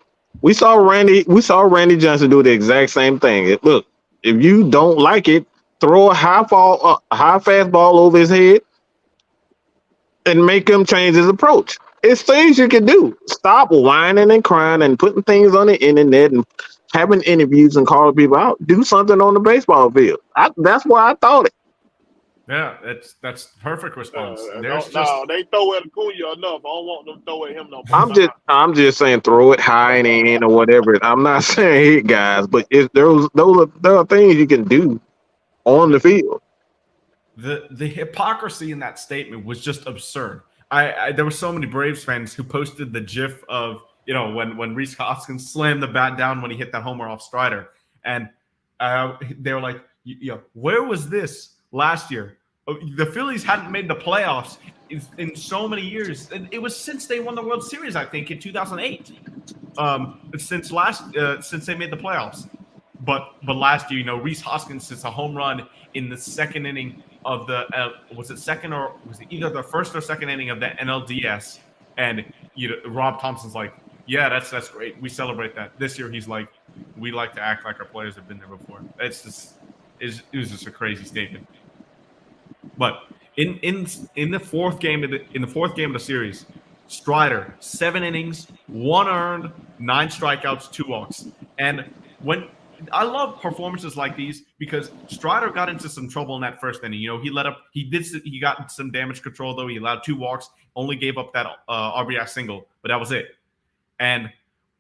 S4: we saw Randy Johnson do the exact same thing. Look, if you don't like it, throw a high fastball over his head and make him change his approach. It's things you can do. Stop whining and crying and putting things on the internet and having interviews and calling people out. Do something on the baseball field. That's why I thought it.
S1: Yeah, that's perfect response.
S2: They throw at Acuna enough. I don't want them to throw at him no more.
S4: I'm just saying throw it high and in or whatever. I'm not saying hit guys, but there are things you can do on the field.
S1: The hypocrisy in that statement was just absurd. There were so many Braves fans who posted the GIF of when Rhys Hoskins slammed the bat down when he hit that homer off Strider, and they were like, where was this last year? The Phillies hadn't made the playoffs in so many years, and it was since they won the World Series, I think, in 2008. Since they made the playoffs. But last year, Rhys Hoskins hits a home run in the second inning of the was it either the first or second inning of the NLDS, and Rob Thompson's like, yeah, that's great. We celebrate that. This year he's like, we like to act like our players have been there before. It was just a crazy statement. But in the fourth game of the series, Strider 7 innings, 1 earned, 9 strikeouts, 2 walks, and when I love performances like these because Strider got into some trouble in that first inning. He got some damage control though. He allowed 2 walks, only gave up that RBI single, but that was it. And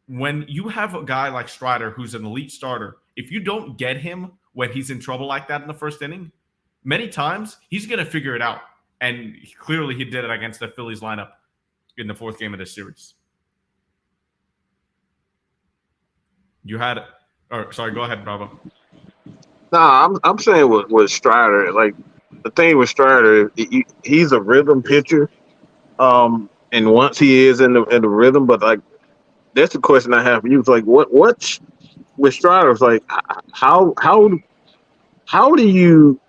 S1: when you have a guy like Strider, who's an elite starter, if you don't get him when he's in trouble like that in the first inning, many times he's going to figure it out. And clearly he did it against the Phillies lineup in the fourth game of this series. You had it. Sorry, go ahead, Bravo.
S4: No, I'm saying with Strider, like the thing with Strider, he's a rhythm pitcher. And once he is in the rhythm, but like that's the question I have for you. It's like what's with Strider? It's like how do you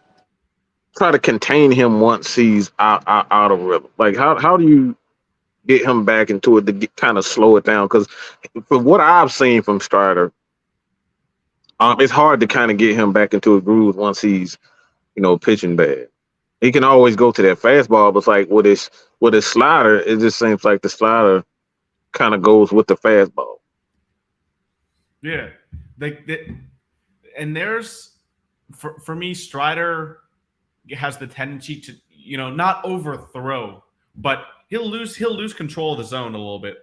S4: try to contain him once he's out of rhythm? Like how do you get him back into it to kind of slow it down? Because from what I've seen from Strider, it's hard to kind of get him back into a groove once he's, pitching bad. He can always go to that fastball, but it's like with his slider, it just seems like the slider kind of goes with the fastball.
S1: Yeah, and there's for me, Strider has the tendency to not overthrow, but he'll lose control of the zone a little bit.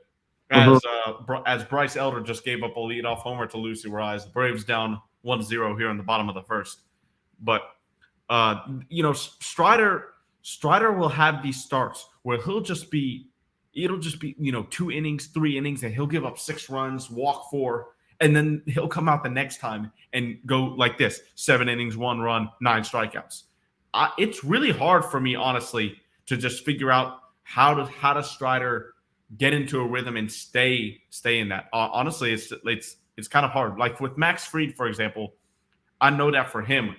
S1: As Bryce Elder just gave up a leadoff homer to Lucy Rise. The Braves down 1-0 here in the bottom of the first. But, Strider, Strider will have these starts where it'll just be 2 innings, 3 innings, and he'll give up 6 runs, walk 4, and then he'll come out the next time and go like this: 7 innings, 1 run, 9 strikeouts. It's really hard for me, honestly, to just figure out how does Strider get into a rhythm and stay in that. Honestly, it's kind of hard. Like with Max Fried, for example, I know that for him,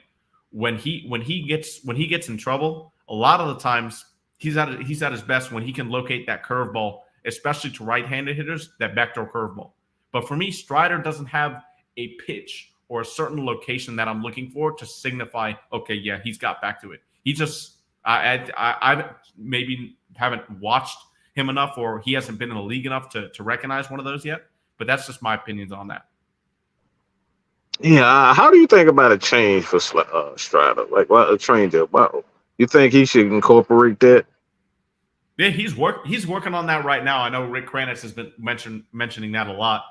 S1: when he gets in trouble, a lot of the times he's at his best when he can locate that curveball, especially to right-handed hitters, that backdoor curveball. But for me, Strider doesn't have a pitch or a certain location that I'm looking for to signify, okay, yeah, he's got back to it. He just, I maybe haven't watched him enough, or he hasn't been in the league enough to recognize one of those yet. But that's just my opinions on that.
S4: Yeah, how do you think about a change for Strider? Like, what a change up? Wow, you think he should incorporate that?
S1: Yeah, he's working on that right now. I know Rick Kranitz has been mentioning that a lot.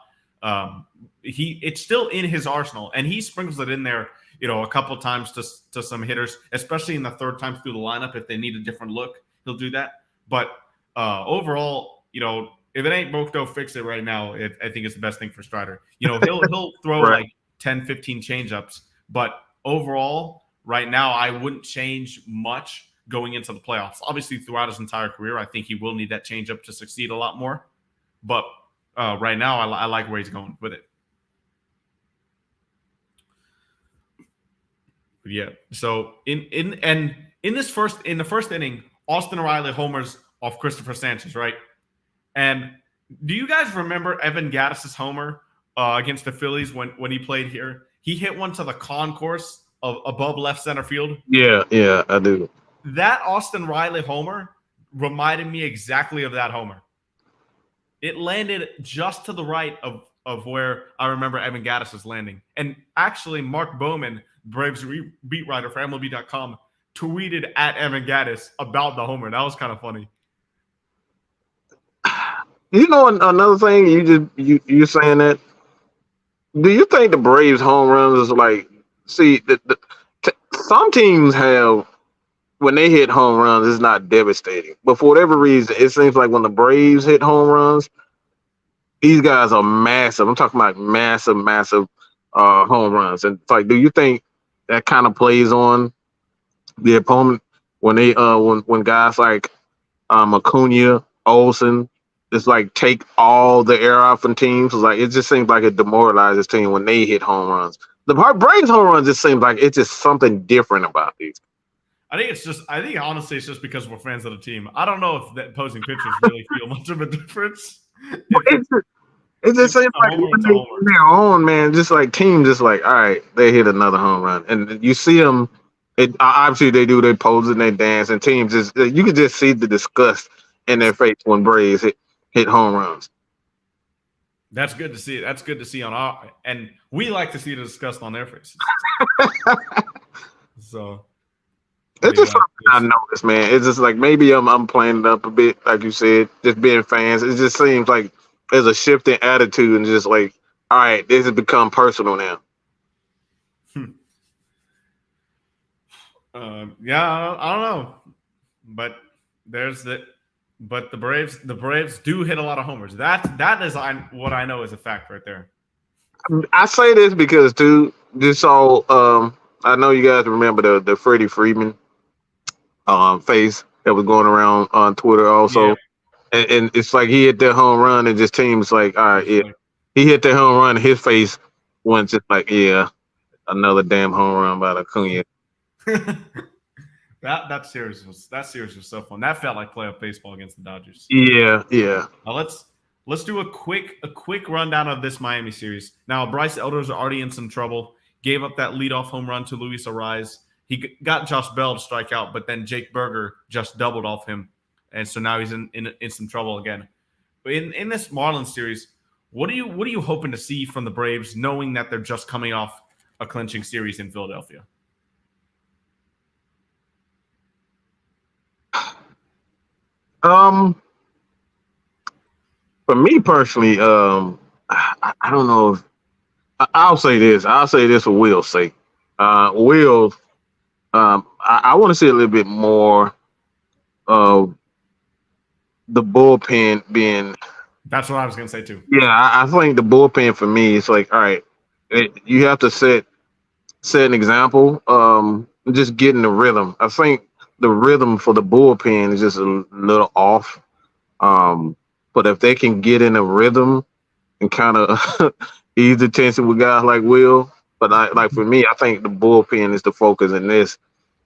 S1: It's still in his arsenal, and he sprinkles it in there, a couple times to some hitters, especially in the third time through the lineup. If they need a different look, he'll do that. But overall, if it ain't broke, don't fix it right now. I think it's the best thing for Strider. He'll throw
S4: Right.
S1: like 10, 15 changeups, but overall, right now, I wouldn't change much going into the playoffs. Obviously, throughout his entire career, I think he will need that changeup to succeed a lot more. But right now, I like where he's going with it. But yeah. So in the first inning, Austin Riley homers off Christopher Sanchez, right? And do you guys remember Evan Gattis's homer against the Phillies when he played here? He hit one to the concourse above left center field.
S4: Yeah, I do.
S1: That Austin Riley homer reminded me exactly of that homer. It landed just to the right of where I remember Evan Gattis was landing. And actually, Mark Bowman, Braves beat writer for MLB.com, tweeted at Evan Gattis about the homer. That was kind of funny.
S4: Another thing, you're saying that. Do you think the Braves home runs is like? See, some teams have, when they hit home runs, it's not devastating. But for whatever reason, it seems like when the Braves hit home runs, these guys are massive. I'm talking about massive home runs. And it's like, do you think that kind of plays on the opponent when they when guys like Acuna, Olsen, just like take all the air out from teams? It's like, it just seems like it demoralizes team when they hit home runs. The Braves home runs just seems like it's just something different about these.
S1: I think honestly it's just because we're fans of the team. I don't know if the opposing pitchers really feel much of a difference.
S4: It just seems like when they're on, man, just like team, just like, all right, they hit another home run, and you see them. Obviously they do. They pose and they dance, and teams just, you can just see the disgust in their face when Braves hit home runs.
S1: That's good to see. That's good to see on our, and we like to see the disgust on their faces. So
S4: it's just something I noticed, man. It's just like maybe I'm playing it up a bit, like you said, just being fans. It just seems like there's a shift in attitude, and just like, all right, this has become personal now.
S1: Yeah, I don't know, but but the Braves do hit a lot of homers. That is what I know is a fact right there.
S4: I say this because I know you guys remember the Freddie Freeman face that was going around on Twitter also. Yeah. And it's like he hit that home run, and just teams like, all right, yeah, he hit that home run, and his face went just like, yeah, another damn home run by Acuna.
S1: that series was so fun. That felt like playoff baseball against the Dodgers.
S4: Yeah.
S1: Now let's do a quick rundown of this Miami series. Now Bryce Elder's already in some trouble. Gave up that leadoff home run to Luis Arraez. He got Josh Bell to strike out, but then Jake Berger just doubled off him. And so now he's in some trouble again. But in this Marlins series, what are you hoping to see from the Braves, knowing that they're just coming off a clinching series in Philadelphia?
S4: For me personally, I don't know if I'll say this. I'll say this for Will's sake. Will, I want to see a little bit more uh, the bullpen being.
S1: That's what I was gonna say too.
S4: Yeah, I think the bullpen for me, it's like, all right, you have to set an example. Just getting the rhythm. I think the rhythm for the bullpen is just a little off. But if they can get in a rhythm and kind of ease the tension with guys like Will, but like for me, I think the bullpen is the focus in this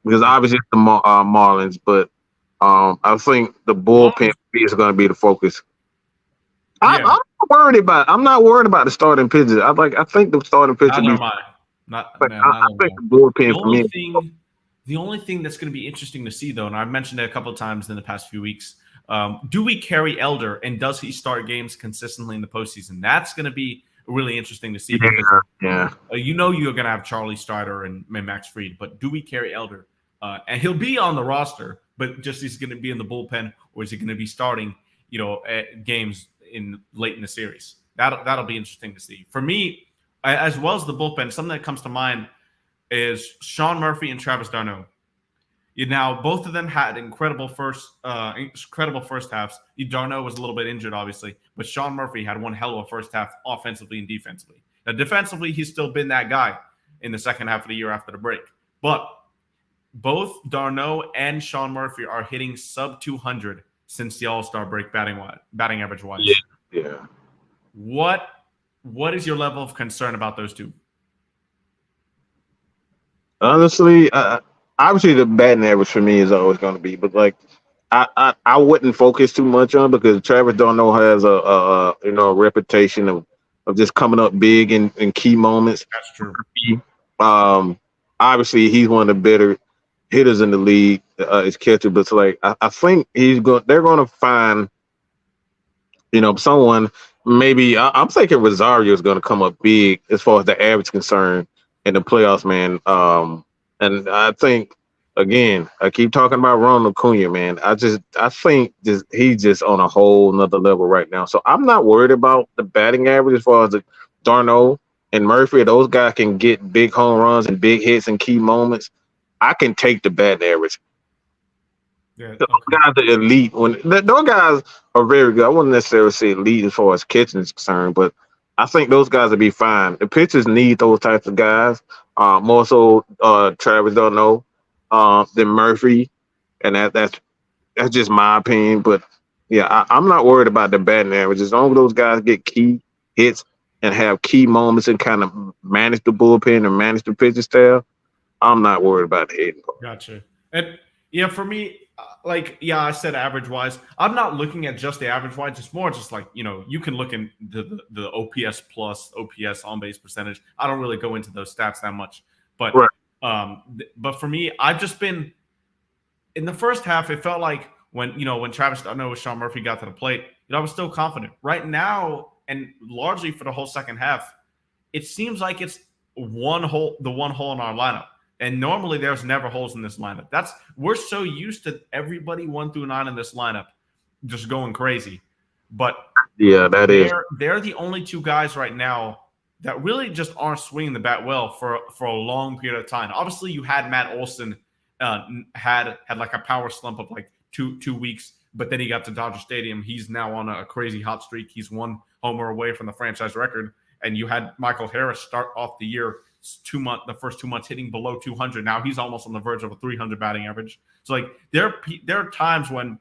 S4: because obviously it's the Marlins, but I think the bullpen is going to be the focus. I'm not worried about. I'm not worried about the starting pitchers. I think the starting pitcher.
S1: Neither am I. Not,
S4: But
S1: man,
S4: I think the bullpen for me.
S1: The only thing that's going to be interesting to see, though, and I've mentioned it a couple of times in the past few weeks, do we carry Elder, and does he start games consistently in the postseason? That's going to be really interesting to see.
S4: Yeah.
S1: You know you're going to have Charlie Strider and Max Fried, but do we carry Elder? And he'll be on the roster, but just he's going to be in the bullpen, or is he going to be starting, games late in the series? That'll be interesting to see. For me, as well as the bullpen, something that comes to mind is Sean Murphy and Travis d'Arnaud. Now, both of them had incredible first halves. d'Arnaud was a little bit injured, obviously, but Sean Murphy had one hell of a first half offensively and defensively. Now, defensively, he's still been that guy in the second half of the year after the break. But both d'Arnaud and Sean Murphy are hitting sub 200 since the All-Star break batting average wise.
S4: Yeah.
S1: What is your level of concern about those two?
S4: Honestly, obviously the batting average for me is always going to be, but like I wouldn't focus too much on because Travis d'Arnaud has a reputation of just coming up big in key moments.
S1: That's true.
S4: Obviously he's one of the better hitters in the league, his catcher, but it's like I think they're going to find someone. Maybe I'm thinking Rosario is going to come up big as far as the average concerned in the playoffs, man. And I think, again, I keep talking about Ronald Acuna, man. I think he's just on a whole nother level right now. So I'm not worried about the batting average as far as the d'Arnaud and Murphy. Those guys can get big home runs and big hits in key moments. I can take the batting average.
S1: Yeah,
S4: those guys are elite. Those guys are very good. I wouldn't necessarily say elite as far as catching is concerned, but I think those guys will be fine. The pitchers need those types of guys, more so Travis d'Arnaud than Murphy, and that's just my opinion. But yeah, I'm not worried about the batting average. As long as those guys get key hits and have key moments and kind of manage the bullpen and manage the pitching staff, I'm not worried about the hitting part.
S1: Gotcha. And yeah, for me, I said average wise. I'm not looking at just the average wise. It's more just like, you can look in the OPS plus, OPS on base percentage. I don't really go into those stats that much. But
S4: right.
S1: But for me, I've just been in the first half, it felt like when Travis d'Arnaud with Sean Murphy got to the plate, I was still confident. Right now, and largely for the whole second half, it seems like it's the one hole in our lineup. And normally there's never holes in this lineup. We're so used to everybody 1 through 9 in this lineup just going crazy. But
S4: yeah,
S1: they're the only two guys right now that really just aren't swinging the bat well for a long period of time. Obviously, you had Matt Olson had like a power slump of like two weeks, but then he got to Dodger Stadium. He's now on a crazy hot streak. He's 1 homer away from the franchise record. And you had Michael Harris start off the year the first 2 months hitting below 200. Now he's almost on the verge of a 300 batting average. So like there are times when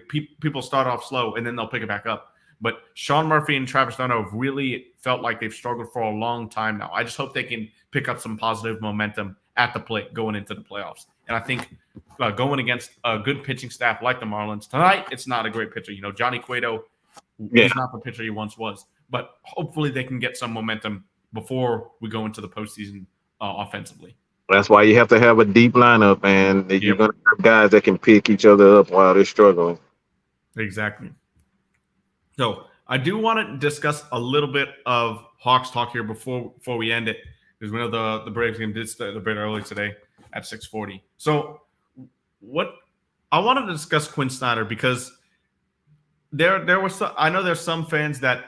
S1: people start off slow and then they'll pick it back up. But Sean Murphy and Travis d'Arnaud have really felt like they've struggled for a long time now. I just hope they can pick up some positive momentum at the plate going into the playoffs. And I think going against a good pitching staff like the Marlins tonight, it's not a great pitcher. Johnny Cueto is not the pitcher he once was. But hopefully they can get some momentum before we go into the postseason offensively.
S4: That's why you have to have a deep lineup, and you're going to have guys that can pick each other up while they're struggling.
S1: Exactly. So I do want to discuss a little bit of Hawks talk here before we end it, because we know the Braves game did start a bit early today at 6:40. So what I wanted to discuss Quinn Snyder, because there was I know there's some fans that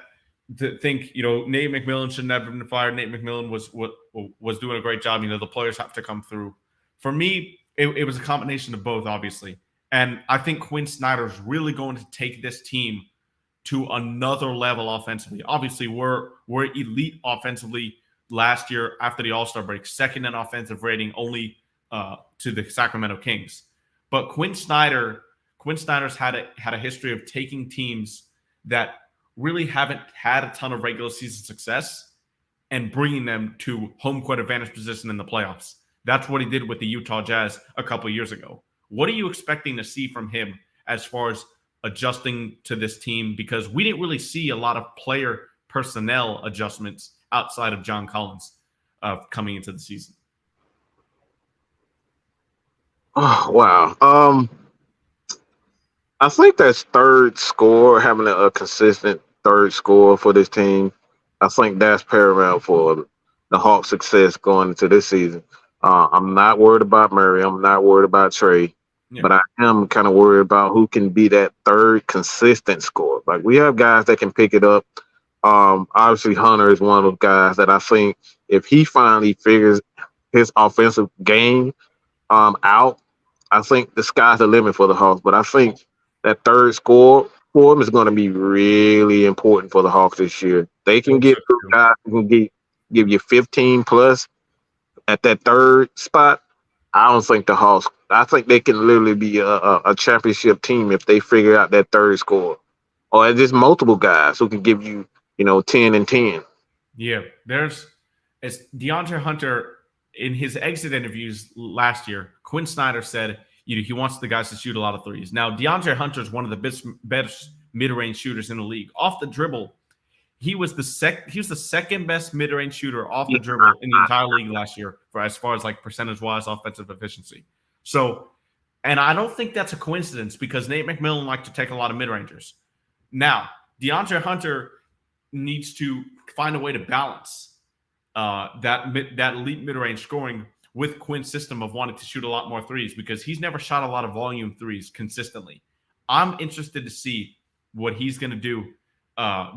S1: think Nate McMillan should never have been fired. Nate McMillan was doing a great job. The players have to come through. For me, it was a combination of both, obviously. And I think Quinn Snyder is really going to take this team to another level offensively. Obviously, we're elite offensively last year after the All-Star break, second in offensive rating only to the Sacramento Kings. But Quinn Snyder's had a history of taking teams that really haven't had a ton of regular season success and bringing them to home court advantage position in the playoffs. That's what he did with the Utah Jazz a couple of years ago. What are you expecting to see from him as far as adjusting to this team? Because we didn't really see a lot of player personnel adjustments outside of John Collins coming into the season.
S4: Oh, wow. I think that's third score, having a consistent third score for this team. I think that's paramount for the Hawks' success going into this season. I'm not worried about Murray. I'm not worried about Trey. Yeah. But I am kind of worried about who can be that third consistent scorer. Like, we have guys that can pick it up. Obviously, Hunter is one of those guys that I think if he finally figures his offensive game out, I think the sky's the limit for the Hawks. But I think that third score for him is going to be really important for the Hawks this year. They can get guys who can give you 15 plus at that third spot. I don't think the Hawks. I think they can literally be a championship team if they figure out that third score, or just multiple guys who can give you 10 and 10.
S1: Yeah, it's DeAndre Hunter in his exit interviews last year. Quinn Snyder said he wants the guys to shoot a lot of threes. Now, DeAndre Hunter is one of the best mid-range shooters in the league. Off the dribble, he was the second best mid-range shooter off the dribble in the entire league last year for as far as like percentage-wise offensive efficiency. So, and I don't think that's a coincidence because Nate McMillan liked to take a lot of mid-rangers. Now, DeAndre Hunter needs to find a way to balance that elite mid-range scoring with Quinn's system of wanting to shoot a lot more threes because he's never shot a lot of volume threes consistently. I'm interested to see what he's going to do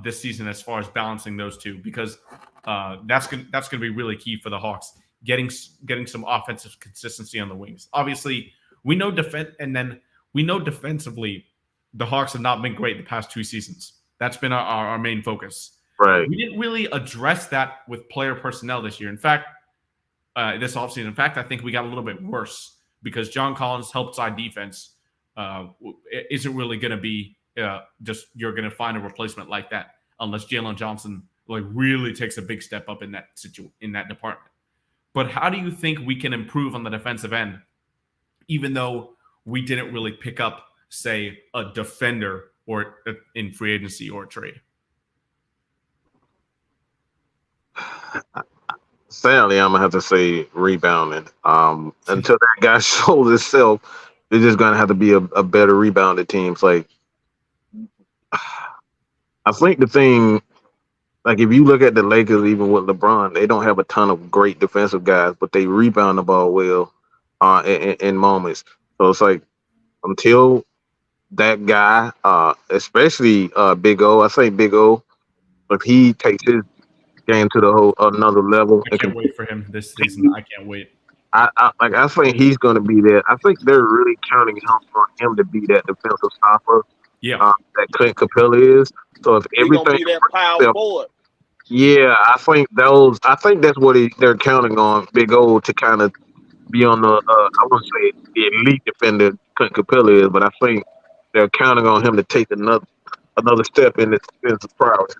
S1: this season as far as balancing those two because that's going to be really key for the Hawks, getting some offensive consistency on the wings. Obviously, we know defensively the Hawks have not been great the past 2 seasons. That's been our main focus.
S4: Right.
S1: We didn't really address that with player personnel this year. In fact, this offseason, in fact, I think we got a little bit worse because John Collins' help side defense isn't really going to be just you're going to find a replacement like that unless Jalen Johnson really takes a big step up in that department. But how do you think we can improve on the defensive end, even though we didn't really pick up, say, a defender or in free agency or a trade?
S4: Sadly, I'm gonna have to say rebounding. Until that guy shows himself, they're just gonna have to be a better rebounded team. It's like, I think the thing, like if you look at the Lakers, even with LeBron, they don't have a ton of great defensive guys, but they rebound the ball well in moments. So it's like until that guy, especially Big O, I think Big O, if he takes his game to another level,
S1: I can't wait for him this season. I can't wait.
S4: I think he's going to be there. I think they're really counting on him to be that defensive stopper.
S1: Yeah,
S4: that Clint Capella is. So if everything,
S2: be that power forward.
S4: Yeah, I think that's what they're counting on Big O to kind of be on the. I wouldn't say the elite defender Clint Capella is, but I think they're counting on him to take another step in his defensive prowess.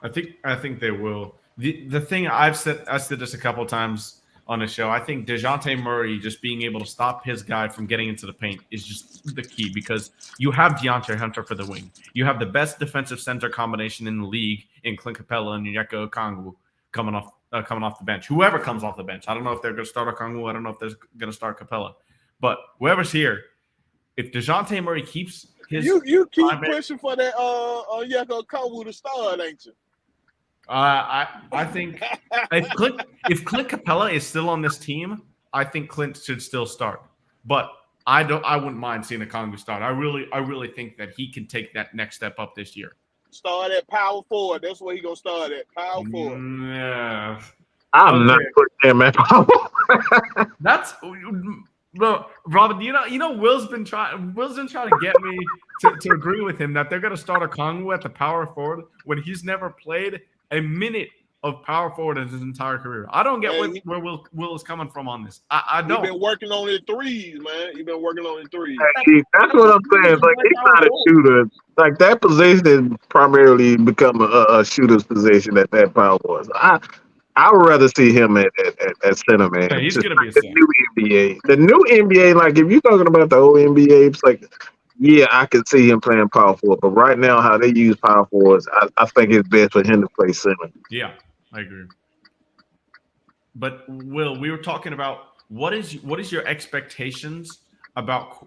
S1: I think they will. The thing I said this a couple of times on the show. I think DeJounte Murray just being able to stop his guy from getting into the paint is just the key because you have DeAndre Hunter for the wing. You have the best defensive center combination in the league in Clint Capella and Onyeka Okongwu coming off the bench. Whoever comes off the bench. I don't know if they're going to start Okongwu. I don't know if they're going to start Capella. But whoever's here, if DeJounte Murray keeps his
S2: you keep pushing for that Onyeka Okongwu to start, ain't you?
S1: I think if Clint Capella is still on this team, I think Clint should still start. But I wouldn't mind seeing Okongwu start. I really think that he can take that next step up this year.
S2: Start at power forward. That's where he gonna start at power forward.
S1: Yeah.
S4: I'm not putting him at power.
S1: That's Bro, Robin, Will's been trying to get me to agree with him that they're gonna start a Kongwu at the power forward when he's never played a minute of power forward in his entire career. I don't get where Will is coming from on this. I don't.
S2: He's been working on his threes, man. He's been working on his threes.
S4: That's what I'm saying. It's like he's not a shooter. Like that position has primarily become a shooter's position at that power forward. I would rather see him at center, man.
S1: Yeah, he's gonna be a
S4: the new NBA. The new NBA, like if you're talking about the old NBA, it's like, yeah, I can see him playing power forward. But right now, how they use power forwards, I think it's best for him to play center.
S1: Yeah, I agree. But Will, we were talking about what is your expectations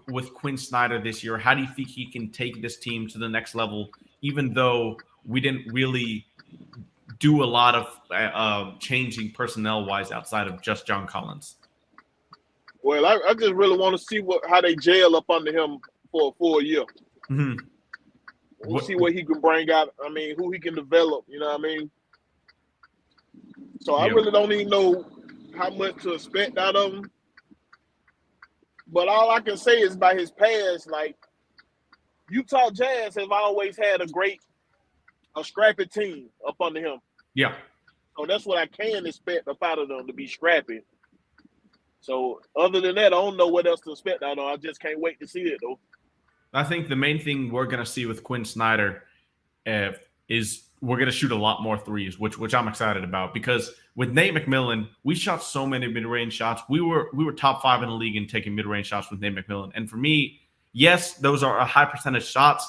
S1: with Quinn Snyder this year? How do you think he can take this team to the next level, even though we didn't really do a lot of changing personnel-wise outside of just John Collins?
S2: Well, I just really want to see how they gel up under him for a full year.
S1: Mm-hmm.
S2: We'll see what he can bring out. I mean, who he can develop. You know what I mean? So I really don't even know how much to expect out of him. But all I can say is by his past, like Utah Jazz have always had a scrappy team up under him.
S1: Yeah.
S2: So that's what I can expect up out of them, to be scrappy. So other than that, I don't know what else to expect out of them. I just can't wait to see it, though.
S1: I think the main thing we're going to see with Quinn Snyder is we're going to shoot a lot more threes, which I'm excited about, because with Nate McMillan, we shot so many mid-range shots. We were top 5 in the league in taking mid-range shots with Nate McMillan. And for me, yes, those are a high percentage shots.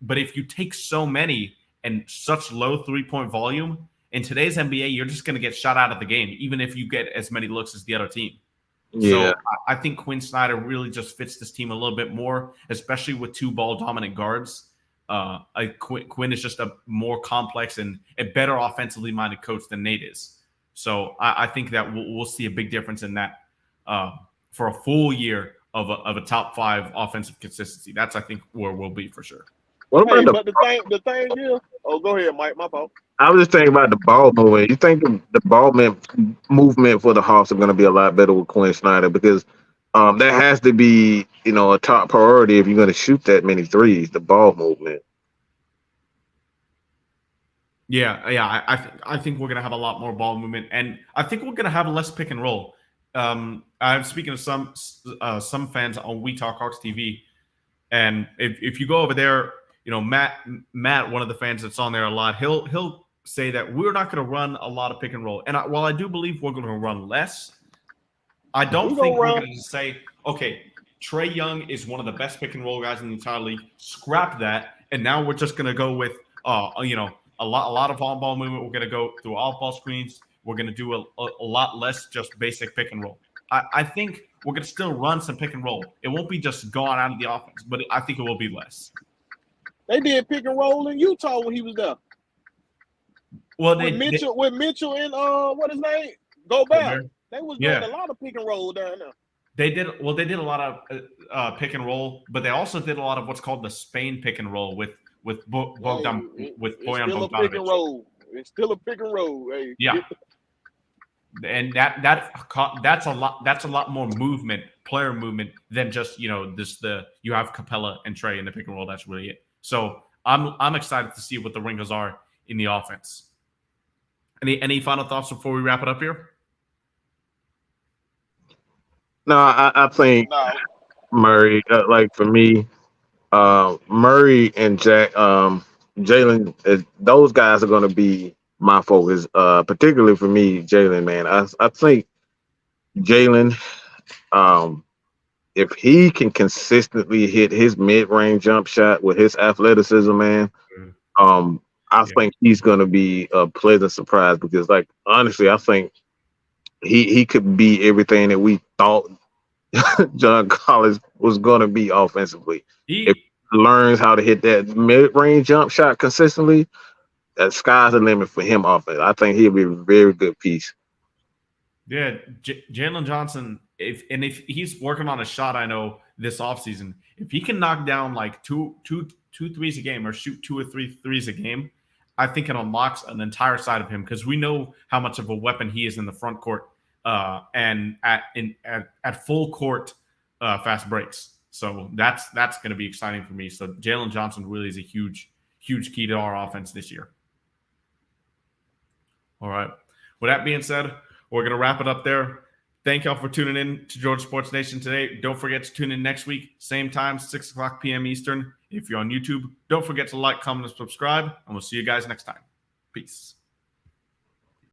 S1: But if you take so many and such low three-point volume, in today's NBA, you're just going to get shot out of the game, even if you get as many looks as the other team.
S4: Yeah.
S1: So I think Quinn Snyder really just fits this team a little bit more, especially with 2 ball-dominant guards. Quinn is just a more complex and a better offensively minded coach than Nate is. So I think that we'll see a big difference in that for a full year of a top 5 offensive consistency. That's, I think, where we'll be for sure.
S4: What about
S2: the thing is, go ahead, Mike. My fault.
S4: I was just thinking about the ball movement. You think the ball movement for the Hawks are going to be a lot better with Quinn Snyder, because that has to be, a top priority if you're going to shoot that many threes, the ball movement.
S1: Yeah. I think we're going to have a lot more ball movement, and I think we're going to have less pick and roll. I'm speaking to some fans on We Talk Hawks TV, and if you go over there, Matt, one of the fans that's on there a lot, he'll say that we're not going to run a lot of pick and roll. And while I do believe we're going to run less, I don't think we're going to say, okay, Trae Young is one of the best pick and roll guys in the entire league. Scrap that, and now we're just going to go with a lot of on-ball movement. We're going to go through off-ball screens. We're going to do a lot less just basic pick and roll. I think we're going to still run some pick and roll. It won't be just gone out of the offense, but I think it will be less.
S2: They did pick and roll in Utah when he was there.
S1: Well,
S2: with Mitchell and what his name? Gobert. They was doing a lot of pick and roll down there.
S1: They did a lot of pick and roll, but they also did a lot of what's called the Spain pick and roll with Bojan Bogdanovic.
S2: It's still a pick and roll. Hey.
S1: Yeah. And that's a lot more movement, player movement, than just you have Capella and Trae in the pick and roll. That's really it. So I'm excited to see what the wrinkles are in the offense. Any final thoughts before we wrap it up here?
S4: No, I think Murray. Like for me, Murray and Jalen, those guys are going to be my focus. Particularly for me, Jalen. Man, I think Jalen. If he can consistently hit his mid-range jump shot with his athleticism, man, I think he's going to be a pleasant surprise, because, like, honestly, I think he could be everything that we thought John Collins was going to be offensively. If he learns how to hit that mid-range jump shot consistently, that sky's the limit for him offense. I think he'll be a very good piece. Yeah,
S1: Jalen Johnson, if he's working on a shot, I know this offseason, if he can knock down like two threes a game, or shoot 2 or 3 threes a game, I think it unlocks an entire side of him, because we know how much of a weapon he is in the front court. and at full court fast breaks. So that's going to be exciting for me. So Jalen Johnson really is a huge key to our offense this year. All right. With that being said, we're going to wrap it up there. Thank y'all for tuning in to Georgia Sports Nation today. Don't forget to tune in next week, same time, 6 o'clock p.m. Eastern. If you're on YouTube, don't forget to like, comment, and subscribe, and we'll see you guys next time. Peace.